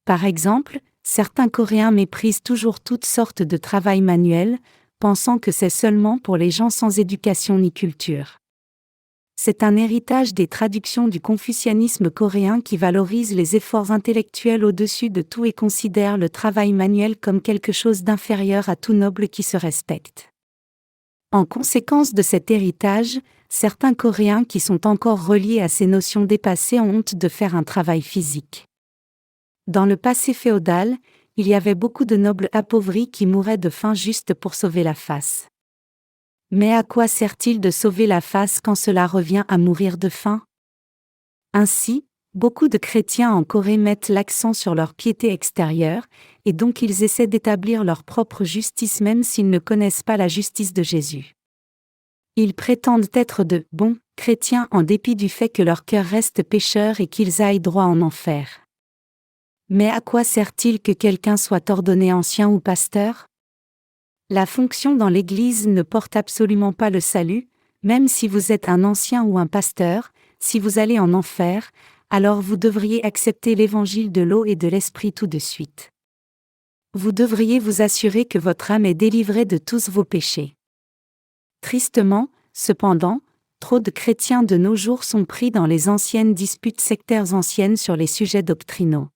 Par exemple, certains Coréens méprisent toujours toutes sortes de travail manuel, pensant que c'est seulement pour les gens sans éducation ni culture. C'est un héritage des traductions du confucianisme coréen qui valorise les efforts intellectuels au-dessus de tout et considère le travail manuel comme quelque chose d'inférieur à tout noble qui se respecte. En conséquence de cet héritage, certains Coréens qui sont encore reliés à ces notions dépassées ont honte de faire un travail physique. Dans le passé féodal, il y avait beaucoup de nobles appauvris qui mouraient de faim juste pour sauver la face. Mais à quoi sert-il de sauver la face quand cela revient à mourir de faim? Ainsi, beaucoup de chrétiens en Corée mettent l'accent sur leur piété extérieure, et donc ils essaient d'établir leur propre justice même s'ils ne connaissent pas la justice de Jésus. Ils prétendent être de bons chrétiens en dépit du fait que leur cœur reste pécheur et qu'ils aillent droit en enfer. Mais à quoi sert-il que quelqu'un soit ordonné ancien ou pasteur? La fonction dans l'Église ne porte absolument pas le salut, même si vous êtes un ancien ou un pasteur, si vous allez en enfer, alors vous devriez accepter l'évangile de l'eau et de l'esprit tout de suite. Vous devriez vous assurer que votre âme est délivrée de tous vos péchés. Tristement, cependant, trop de chrétiens de nos jours sont pris dans les anciennes disputes sectaires anciennes sur les sujets doctrinaux.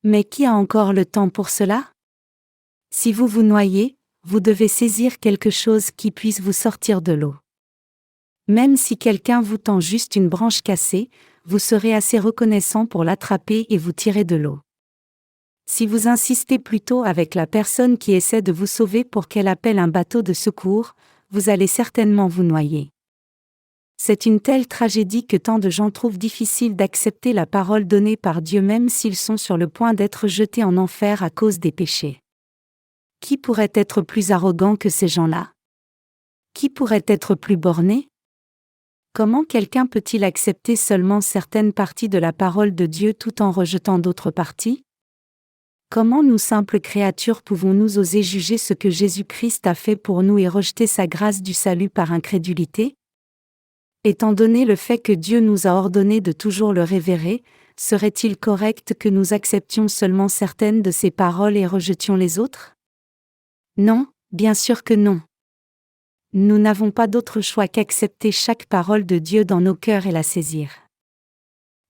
Mais qui a encore le temps pour cela? Si vous vous noyez, vous devez saisir quelque chose qui puisse vous sortir de l'eau. Même si quelqu'un vous tend juste une branche cassée, vous serez assez reconnaissant pour l'attraper et vous tirer de l'eau. Si vous insistez plutôt avec la personne qui essaie de vous sauver pour qu'elle appelle un bateau de secours, vous allez certainement vous noyer. C'est une telle tragédie que tant de gens trouvent difficile d'accepter la parole donnée par Dieu même s'ils sont sur le point d'être jetés en enfer à cause des péchés. Qui pourrait être plus arrogant que ces gens-là? Qui pourrait être plus borné? Comment quelqu'un peut-il accepter seulement certaines parties de la parole de Dieu tout en rejetant d'autres parties? Comment nous simples créatures pouvons-nous oser juger ce que Jésus-Christ a fait pour nous et rejeter sa grâce du salut par incrédulité? Étant donné le fait que Dieu nous a ordonné de toujours le révérer, serait-il correct que nous acceptions seulement certaines de ses paroles et rejetions les autres? Non, bien sûr que non. Nous n'avons pas d'autre choix qu'accepter chaque parole de Dieu dans nos cœurs et la saisir.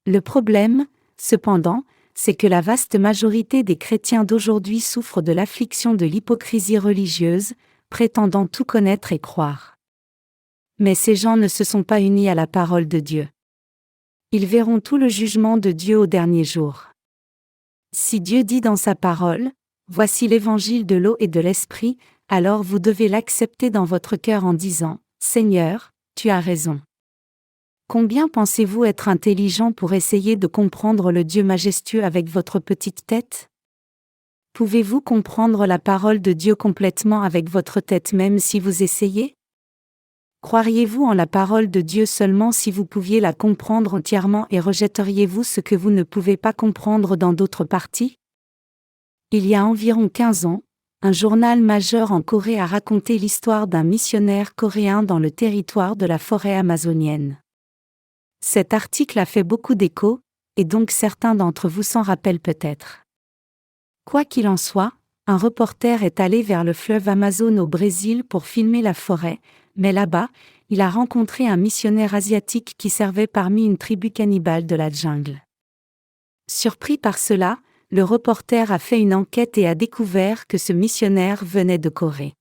Le problème, cependant, c'est que la vaste majorité des chrétiens d'aujourd'hui souffrent de l'affliction de l'hypocrisie religieuse, prétendant tout connaître et croire. Mais ces gens ne se sont pas unis à la parole de Dieu. Ils verront tout le jugement de Dieu au dernier jour. Si Dieu dit dans sa parole, « Voici l'évangile de l'eau et de l'esprit », alors vous devez l'accepter dans votre cœur en disant, « Seigneur, tu as raison. » Combien pensez-vous être intelligent pour essayer de comprendre le Dieu majestueux avec votre petite tête? Pouvez-vous comprendre la parole de Dieu complètement avec votre tête même si vous essayez? Croiriez-vous en la parole de Dieu seulement si vous pouviez la comprendre entièrement et rejetteriez-vous ce que vous ne pouvez pas comprendre dans d'autres parties? Il y a environ 15 ans, un journal majeur en Corée a raconté l'histoire d'un missionnaire coréen dans le territoire de la forêt amazonienne. Cet article a fait beaucoup d'écho, et donc certains d'entre vous s'en rappellent peut-être. Quoi qu'il en soit, un reporter est allé vers le fleuve Amazone au Brésil pour filmer la forêt, mais là-bas, il a rencontré un missionnaire asiatique qui servait parmi une tribu cannibale de la jungle. Surpris par cela, le reporter a fait une enquête et a découvert que ce missionnaire venait de Corée.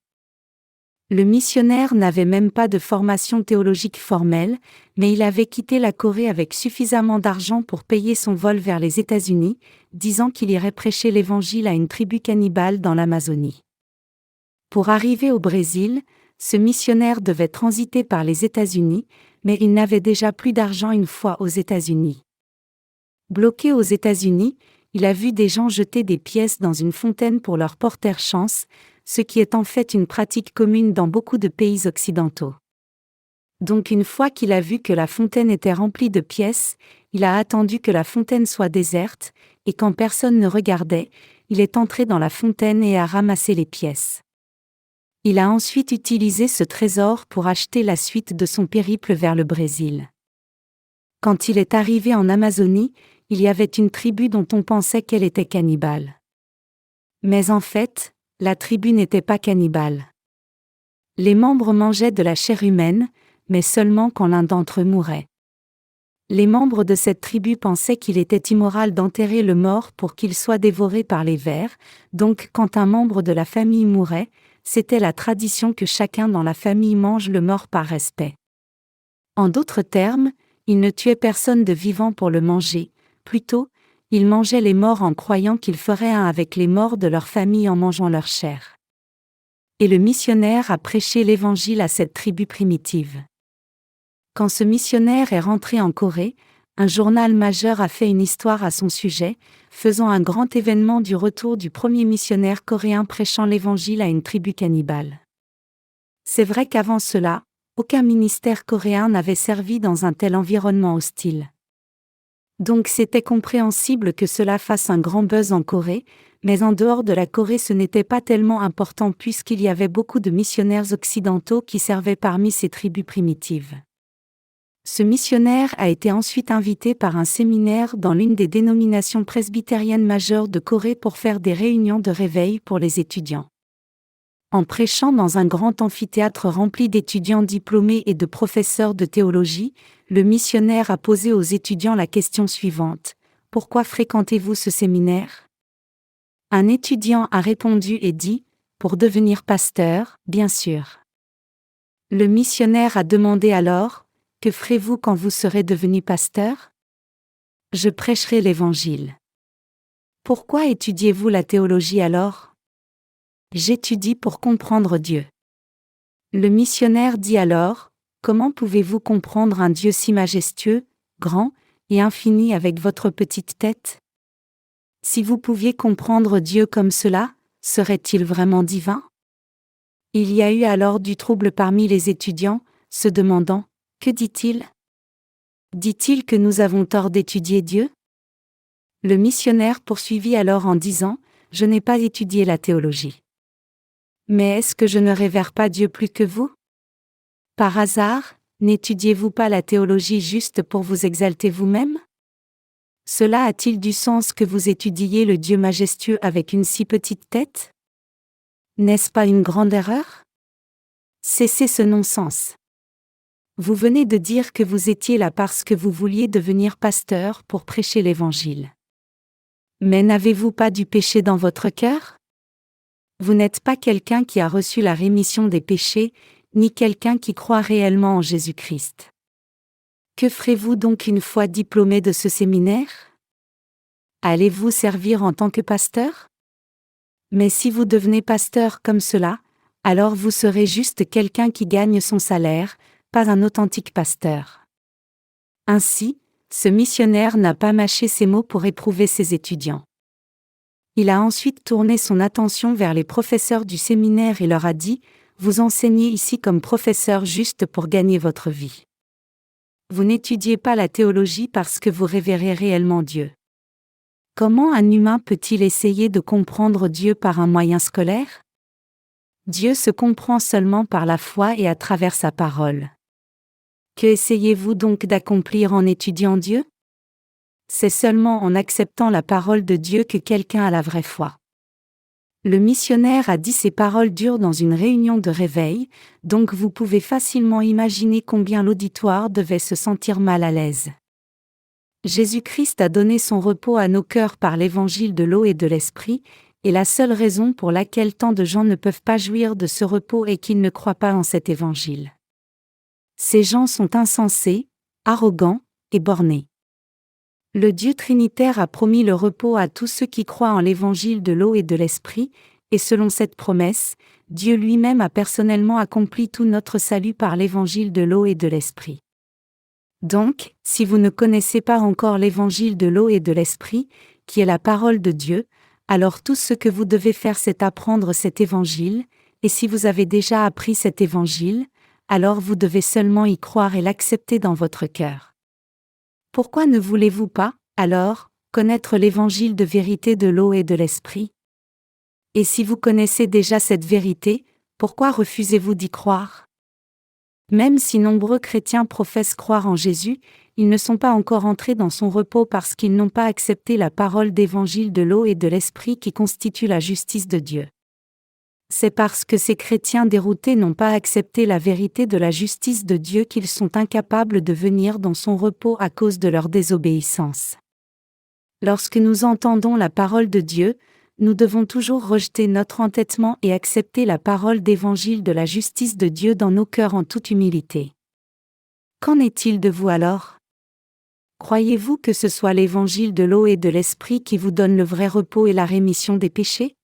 Le missionnaire n'avait même pas de formation théologique formelle, mais il avait quitté la Corée avec suffisamment d'argent pour payer son vol vers les États-Unis, disant qu'il irait prêcher l'Évangile à une tribu cannibale dans l'Amazonie. Pour arriver au Brésil, ce missionnaire devait transiter par les États-Unis, mais il n'avait déjà plus d'argent une fois aux États-Unis. Bloqué aux États-Unis, il a vu des gens jeter des pièces dans une fontaine pour leur porter chance, ce qui est en fait une pratique commune dans beaucoup de pays occidentaux. Donc une fois qu'il a vu que la fontaine était remplie de pièces, il a attendu que la fontaine soit déserte, et quand personne ne regardait, il est entré dans la fontaine et a ramassé les pièces. Il a ensuite utilisé ce trésor pour acheter la suite de son périple vers le Brésil. Quand il est arrivé en Amazonie, il y avait une tribu dont on pensait qu'elle était cannibale. Mais en fait, la tribu n'était pas cannibale. Les membres mangeaient de la chair humaine, mais seulement quand l'un d'entre eux mourait. Les membres de cette tribu pensaient qu'il était immoral d'enterrer le mort pour qu'il soit dévoré par les vers, donc quand un membre de la famille mourait, c'était la tradition que chacun dans la famille mange le mort par respect. En d'autres termes, ils ne tuaient personne de vivant pour le manger, plutôt, ils mangeaient les morts en croyant qu'ils feraient un avec les morts de leur famille en mangeant leur chair. Et le missionnaire a prêché l'Évangile à cette tribu primitive. Quand ce missionnaire est rentré en Corée, un journal majeur a fait une histoire à son sujet, faisant un grand événement du retour du premier missionnaire coréen prêchant l'Évangile à une tribu cannibale. C'est vrai qu'avant cela, aucun ministère coréen n'avait servi dans un tel environnement hostile. Donc c'était compréhensible que cela fasse un grand buzz en Corée, mais en dehors de la Corée ce n'était pas tellement important puisqu'il y avait beaucoup de missionnaires occidentaux qui servaient parmi ces tribus primitives. Ce missionnaire a été ensuite invité par un séminaire dans l'une des dénominations presbytériennes majeures de Corée pour faire des réunions de réveil pour les étudiants. En prêchant dans un grand amphithéâtre rempli d'étudiants diplômés et de professeurs de théologie, le missionnaire a posé aux étudiants la question suivante: « Pourquoi fréquentez-vous ce séminaire ?» Un étudiant a répondu et dit: « Pour devenir pasteur, bien sûr. » Le missionnaire a demandé alors: « Que ferez-vous quand vous serez devenu pasteur ?» « Je prêcherai l'Évangile. » « Pourquoi étudiez-vous la théologie alors ? » « J'étudie pour comprendre Dieu. » Le missionnaire dit alors: Comment pouvez-vous comprendre un Dieu si majestueux, grand et infini avec votre petite tête? Si vous pouviez comprendre Dieu comme cela, serait-il vraiment divin? Il y a eu alors du trouble parmi les étudiants, se demandant « Que dit-il » Dit-il que nous avons tort d'étudier Dieu? Le missionnaire poursuivit alors en disant « Je n'ai pas étudié la théologie. Mais est-ce que je ne révère pas Dieu plus que vous? Par hasard, n'étudiez-vous pas la théologie juste pour vous exalter vous-même? Cela a-t-il du sens que vous étudiez le Dieu majestueux avec une si petite tête? N'est-ce pas une grande erreur? Cessez ce non-sens. Vous venez de dire que vous étiez là parce que vous vouliez devenir pasteur pour prêcher l'Évangile. Mais n'avez-vous pas du péché dans votre cœur? Vous n'êtes pas quelqu'un qui a reçu la rémission des péchés, ni quelqu'un qui croit réellement en Jésus-Christ. Que ferez-vous donc une fois diplômé de ce séminaire? Allez-vous servir en tant que pasteur? Mais si vous devenez pasteur comme cela, alors vous serez juste quelqu'un qui gagne son salaire, pas un authentique pasteur. Ainsi, ce missionnaire n'a pas mâché ses mots pour éprouver ses étudiants. Il a ensuite tourné son attention vers les professeurs du séminaire et leur a dit « Vous enseignez ici comme professeur juste pour gagner votre vie. Vous n'étudiez pas la théologie parce que vous révérez réellement Dieu. Comment un humain peut-il essayer de comprendre Dieu par un moyen scolaire? Dieu se comprend seulement par la foi et à travers sa parole. Que essayez-vous donc d'accomplir en étudiant Dieu? C'est seulement en acceptant la parole de Dieu que quelqu'un a la vraie foi. Le missionnaire a dit ces paroles dures dans une réunion de réveil, donc vous pouvez facilement imaginer combien l'auditoire devait se sentir mal à l'aise. Jésus-Christ a donné son repos à nos cœurs par l'évangile de l'eau et de l'esprit, et la seule raison pour laquelle tant de gens ne peuvent pas jouir de ce repos est qu'ils ne croient pas en cet évangile. Ces gens sont insensés, arrogants et bornés. Le Dieu Trinitaire a promis le repos à tous ceux qui croient en l'évangile de l'eau et de l'esprit, et selon cette promesse, Dieu lui-même a personnellement accompli tout notre salut par l'évangile de l'eau et de l'esprit. Donc, si vous ne connaissez pas encore l'évangile de l'eau et de l'esprit, qui est la parole de Dieu, alors tout ce que vous devez faire c'est apprendre cet évangile, et si vous avez déjà appris cet évangile, alors vous devez seulement y croire et l'accepter dans votre cœur. Pourquoi ne voulez-vous pas, alors, connaître l'évangile de vérité de l'eau et de l'esprit? Et si vous connaissez déjà cette vérité, pourquoi refusez-vous d'y croire? Même si nombreux chrétiens professent croire en Jésus, ils ne sont pas encore entrés dans son repos parce qu'ils n'ont pas accepté la parole d'évangile de l'eau et de l'esprit qui constitue la justice de Dieu. C'est parce que ces chrétiens déroutés n'ont pas accepté la vérité de la justice de Dieu qu'ils sont incapables de venir dans son repos à cause de leur désobéissance. Lorsque nous entendons la parole de Dieu, nous devons toujours rejeter notre entêtement et accepter la parole d'évangile de la justice de Dieu dans nos cœurs en toute humilité. Qu'en est-il de vous alors? Croyez-vous que ce soit l'évangile de l'eau et de l'esprit qui vous donne le vrai repos et la rémission des péchés?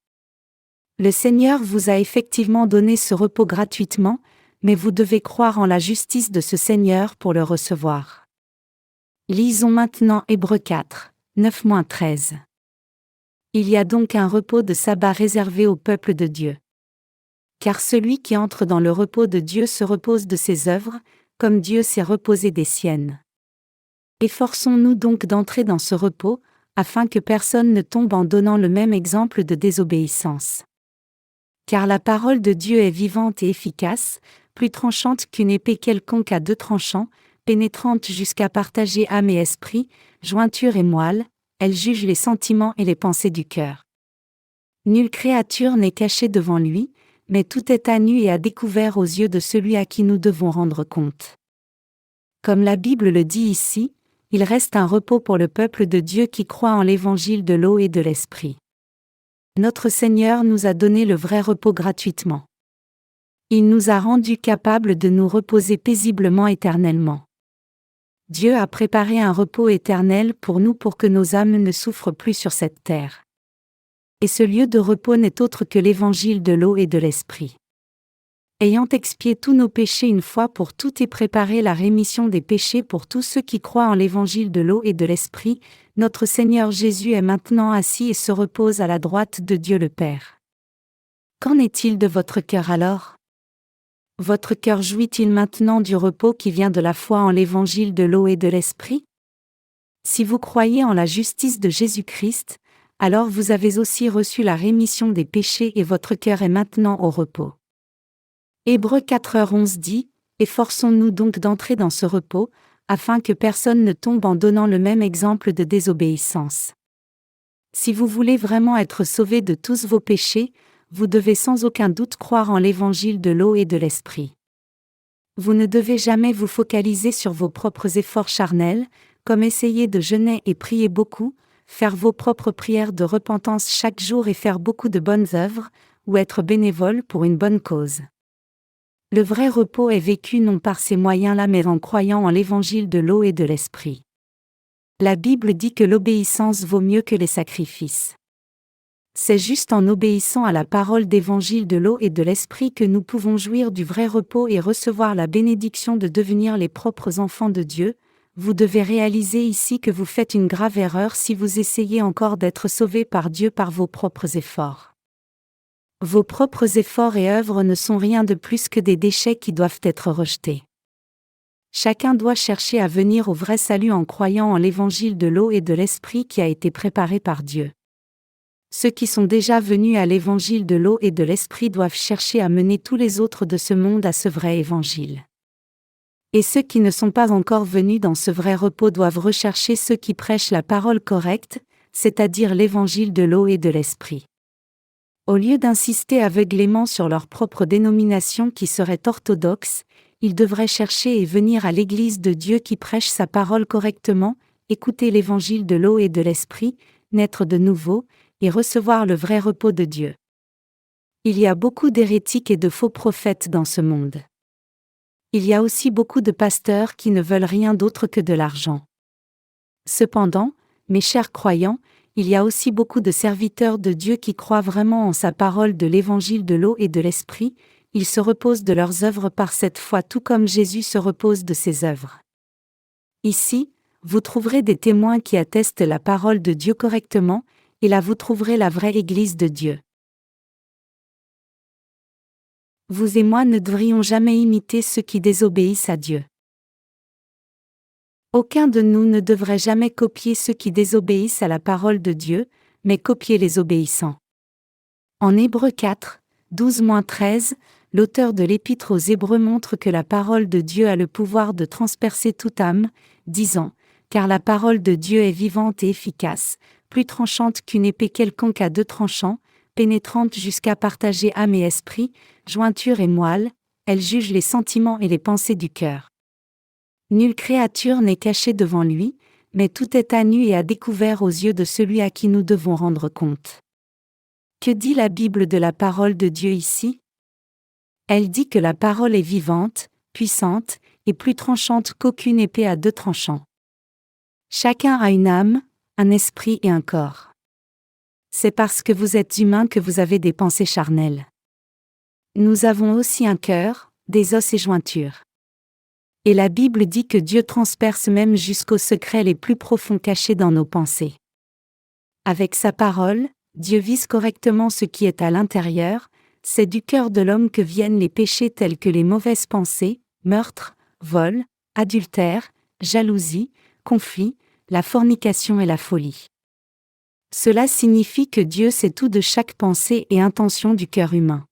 Le Seigneur vous a effectivement donné ce repos gratuitement, mais vous devez croire en la justice de ce Seigneur pour le recevoir. Lisons maintenant Hébreux 4, 9-13. Il y a donc un repos de sabbat réservé au peuple de Dieu. Car celui qui entre dans le repos de Dieu se repose de ses œuvres, comme Dieu s'est reposé des siennes. Efforçons-nous donc d'entrer dans ce repos, afin que personne ne tombe en donnant le même exemple de désobéissance. Car la parole de Dieu est vivante et efficace, plus tranchante qu'une épée quelconque à deux tranchants, pénétrante jusqu'à partager âme et esprit, jointure et moelle, elle juge les sentiments et les pensées du cœur. Nulle créature n'est cachée devant lui, mais tout est à nu et à découvert aux yeux de celui à qui nous devons rendre compte. Comme la Bible le dit ici, il reste un repos pour le peuple de Dieu qui croit en l'évangile de l'eau et de l'esprit. Notre Seigneur nous a donné le vrai repos gratuitement. Il nous a rendus capables de nous reposer paisiblement éternellement. Dieu a préparé un repos éternel pour nous pour que nos âmes ne souffrent plus sur cette terre. Et ce lieu de repos n'est autre que l'évangile de l'eau et de l'esprit. Ayant expié tous nos péchés une fois pour toutes et préparé la rémission des péchés pour tous ceux qui croient en l'évangile de l'eau et de l'esprit, notre Seigneur Jésus est maintenant assis et se repose à la droite de Dieu le Père. Qu'en est-il de votre cœur alors? Votre cœur jouit-il maintenant du repos qui vient de la foi en l'évangile de l'eau et de l'esprit? Si vous croyez en la justice de Jésus-Christ, alors vous avez aussi reçu la rémission des péchés et votre cœur est maintenant au repos. Hébreux 4h11 dit : « Efforçons-nous donc d'entrer dans ce repos, afin que personne ne tombe en donnant le même exemple de désobéissance. » Si vous voulez vraiment être sauvé de tous vos péchés, vous devez sans aucun doute croire en l'évangile de l'eau et de l'esprit. Vous ne devez jamais vous focaliser sur vos propres efforts charnels, comme essayer de jeûner et prier beaucoup, faire vos propres prières de repentance chaque jour et faire beaucoup de bonnes œuvres, ou être bénévole pour une bonne cause. Le vrai repos est vécu non par ces moyens-là mais en croyant en l'évangile de l'eau et de l'esprit. La Bible dit que l'obéissance vaut mieux que les sacrifices. C'est juste en obéissant à la parole d'évangile de l'eau et de l'esprit que nous pouvons jouir du vrai repos et recevoir la bénédiction de devenir les propres enfants de Dieu. Vous devez réaliser ici que vous faites une grave erreur si vous essayez encore d'être sauvé par Dieu par vos propres efforts. Vos propres efforts et œuvres ne sont rien de plus que des déchets qui doivent être rejetés. Chacun doit chercher à venir au vrai salut en croyant en l'évangile de l'eau et de l'esprit qui a été préparé par Dieu. Ceux qui sont déjà venus à l'évangile de l'eau et de l'esprit doivent chercher à mener tous les autres de ce monde à ce vrai évangile. Et ceux qui ne sont pas encore venus dans ce vrai repos doivent rechercher ceux qui prêchent la parole correcte, c'est-à-dire l'évangile de l'eau et de l'esprit. Au lieu d'insister aveuglément sur leur propre dénomination qui serait orthodoxe, ils devraient chercher et venir à l'Église de Dieu qui prêche sa parole correctement, écouter l'évangile de l'eau et de l'esprit, naître de nouveau, et recevoir le vrai repos de Dieu. Il y a beaucoup d'hérétiques et de faux prophètes dans ce monde. Il y a aussi beaucoup de pasteurs qui ne veulent rien d'autre que de l'argent. Cependant, mes chers croyants, il y a aussi beaucoup de serviteurs de Dieu qui croient vraiment en sa parole de l'évangile de l'eau et de l'esprit, ils se reposent de leurs œuvres par cette foi tout comme Jésus se repose de ses œuvres. Ici, vous trouverez des témoins qui attestent la parole de Dieu correctement, et là vous trouverez la vraie Église de Dieu. Vous et moi ne devrions jamais imiter ceux qui désobéissent à Dieu. Aucun de nous ne devrait jamais copier ceux qui désobéissent à la parole de Dieu, mais copier les obéissants. En Hébreux 4, 12-13, l'auteur de l'Épître aux Hébreux montre que la parole de Dieu a le pouvoir de transpercer toute âme, disant : « Car la parole de Dieu est vivante et efficace, plus tranchante qu'une épée quelconque à deux tranchants, pénétrante jusqu'à partager âme et esprit, jointure et moelle, elle juge les sentiments et les pensées du cœur. Nulle créature n'est cachée devant lui, mais tout est à nu et à découvert aux yeux de celui à qui nous devons rendre compte. » Que dit la Bible de la parole de Dieu ici? Elle dit que la parole est vivante, puissante, et plus tranchante qu'aucune épée à deux tranchants. Chacun a une âme, un esprit et un corps. C'est parce que vous êtes humain que vous avez des pensées charnelles. Nous avons aussi un cœur, des os et jointures. Et la Bible dit que Dieu transperce même jusqu'aux secrets les plus profonds cachés dans nos pensées. Avec sa parole, Dieu vise correctement ce qui est à l'intérieur, c'est du cœur de l'homme que viennent les péchés tels que les mauvaises pensées, meurtre, vol, adultère, jalousie, conflit, la fornication et la folie. Cela signifie que Dieu sait tout de chaque pensée et intention du cœur humain.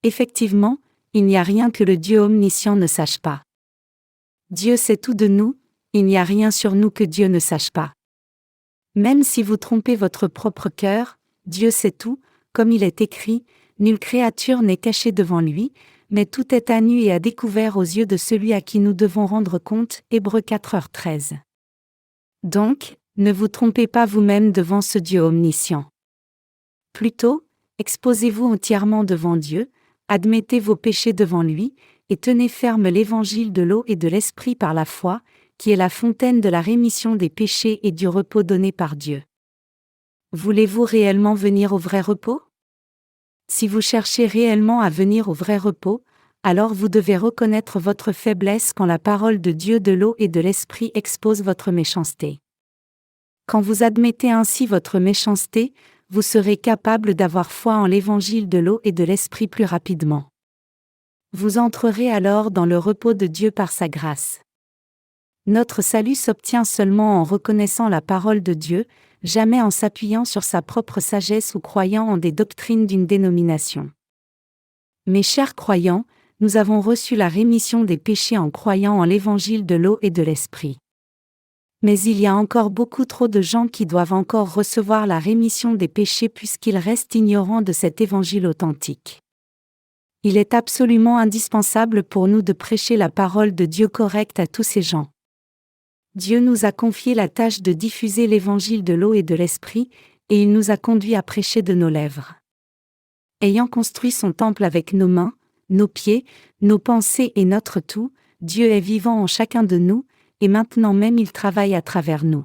Effectivement, il n'y a rien que le Dieu omniscient ne sache pas. Dieu sait tout de nous, il n'y a rien sur nous que Dieu ne sache pas. Même si vous trompez votre propre cœur, Dieu sait tout, comme il est écrit, nulle créature n'est cachée devant lui, mais tout est à nu et à découvert aux yeux de celui à qui nous devons rendre compte, Hébreux 4h13. Donc, ne vous trompez pas vous-même devant ce Dieu omniscient. Plutôt, exposez-vous entièrement devant Dieu, admettez vos péchés devant lui, et tenez ferme l'évangile de l'eau et de l'esprit par la foi, qui est la fontaine de la rémission des péchés et du repos donné par Dieu. Voulez-vous réellement venir au vrai repos? Si vous cherchez réellement à venir au vrai repos, alors vous devez reconnaître votre faiblesse quand la parole de Dieu de l'eau et de l'esprit expose votre méchanceté. Quand vous admettez ainsi votre méchanceté, vous serez capable d'avoir foi en l'évangile de l'eau et de l'esprit plus rapidement. Vous entrerez alors dans le repos de Dieu par sa grâce. Notre salut s'obtient seulement en reconnaissant la parole de Dieu, jamais en s'appuyant sur sa propre sagesse ou croyant en des doctrines d'une dénomination. Mes chers croyants, nous avons reçu la rémission des péchés en croyant en l'évangile de l'eau et de l'esprit. Mais il y a encore beaucoup trop de gens qui doivent encore recevoir la rémission des péchés puisqu'ils restent ignorants de cet évangile authentique. Il est absolument indispensable pour nous de prêcher la parole de Dieu correcte à tous ces gens. Dieu nous a confié la tâche de diffuser l'évangile de l'eau et de l'esprit, et il nous a conduits à prêcher de nos lèvres. Ayant construit son temple avec nos mains, nos pieds, nos pensées et notre tout, Dieu est vivant en chacun de nous, et maintenant même il travaille à travers nous.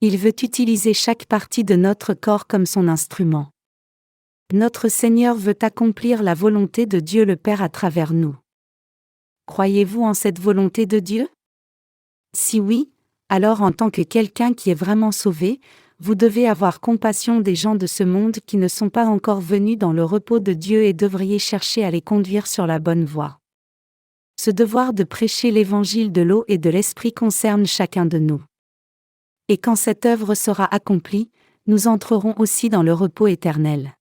Il veut utiliser chaque partie de notre corps comme son instrument. Notre Seigneur veut accomplir la volonté de Dieu le Père à travers nous. Croyez-vous en cette volonté de Dieu? Si oui, alors en tant que quelqu'un qui est vraiment sauvé, vous devez avoir compassion des gens de ce monde qui ne sont pas encore venus dans le repos de Dieu et devriez chercher à les conduire sur la bonne voie. Ce devoir de prêcher l'évangile de l'eau et de l'esprit concerne chacun de nous. Et quand cette œuvre sera accomplie, nous entrerons aussi dans le repos éternel.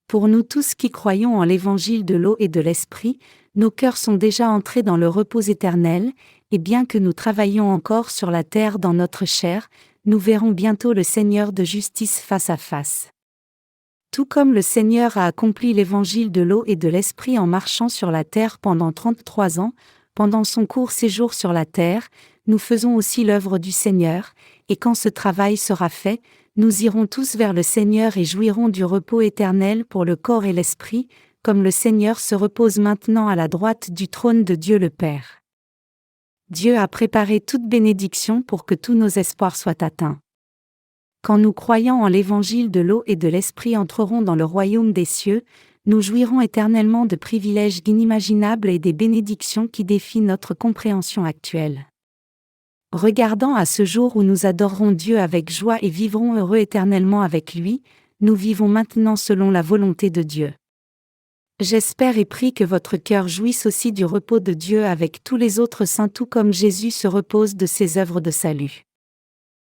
Pour nous tous qui croyons en l'évangile de l'eau et de l'esprit, nos cœurs sont déjà entrés dans le repos éternel, et bien que nous travaillions encore sur la terre dans notre chair, nous verrons bientôt le Seigneur de justice face à face. Tout comme le Seigneur a accompli l'évangile de l'eau et de l'esprit en marchant sur la terre pendant 33 ans, pendant son court séjour sur la terre, nous faisons aussi l'œuvre du Seigneur, et quand ce travail sera fait, nous irons tous vers le Seigneur et jouirons du repos éternel pour le corps et l'esprit, comme le Seigneur se repose maintenant à la droite du trône de Dieu le Père. Dieu a préparé toute bénédiction pour que tous nos espoirs soient atteints. Quand nous croyants en l'évangile de l'eau et de l'esprit entrerons dans le royaume des cieux, nous jouirons éternellement de privilèges inimaginables et des bénédictions qui défient notre compréhension actuelle. Regardant à ce jour où nous adorerons Dieu avec joie et vivrons heureux éternellement avec lui, nous vivons maintenant selon la volonté de Dieu. J'espère et prie que votre cœur jouisse aussi du repos de Dieu avec tous les autres saints tout comme Jésus se repose de ses œuvres de salut.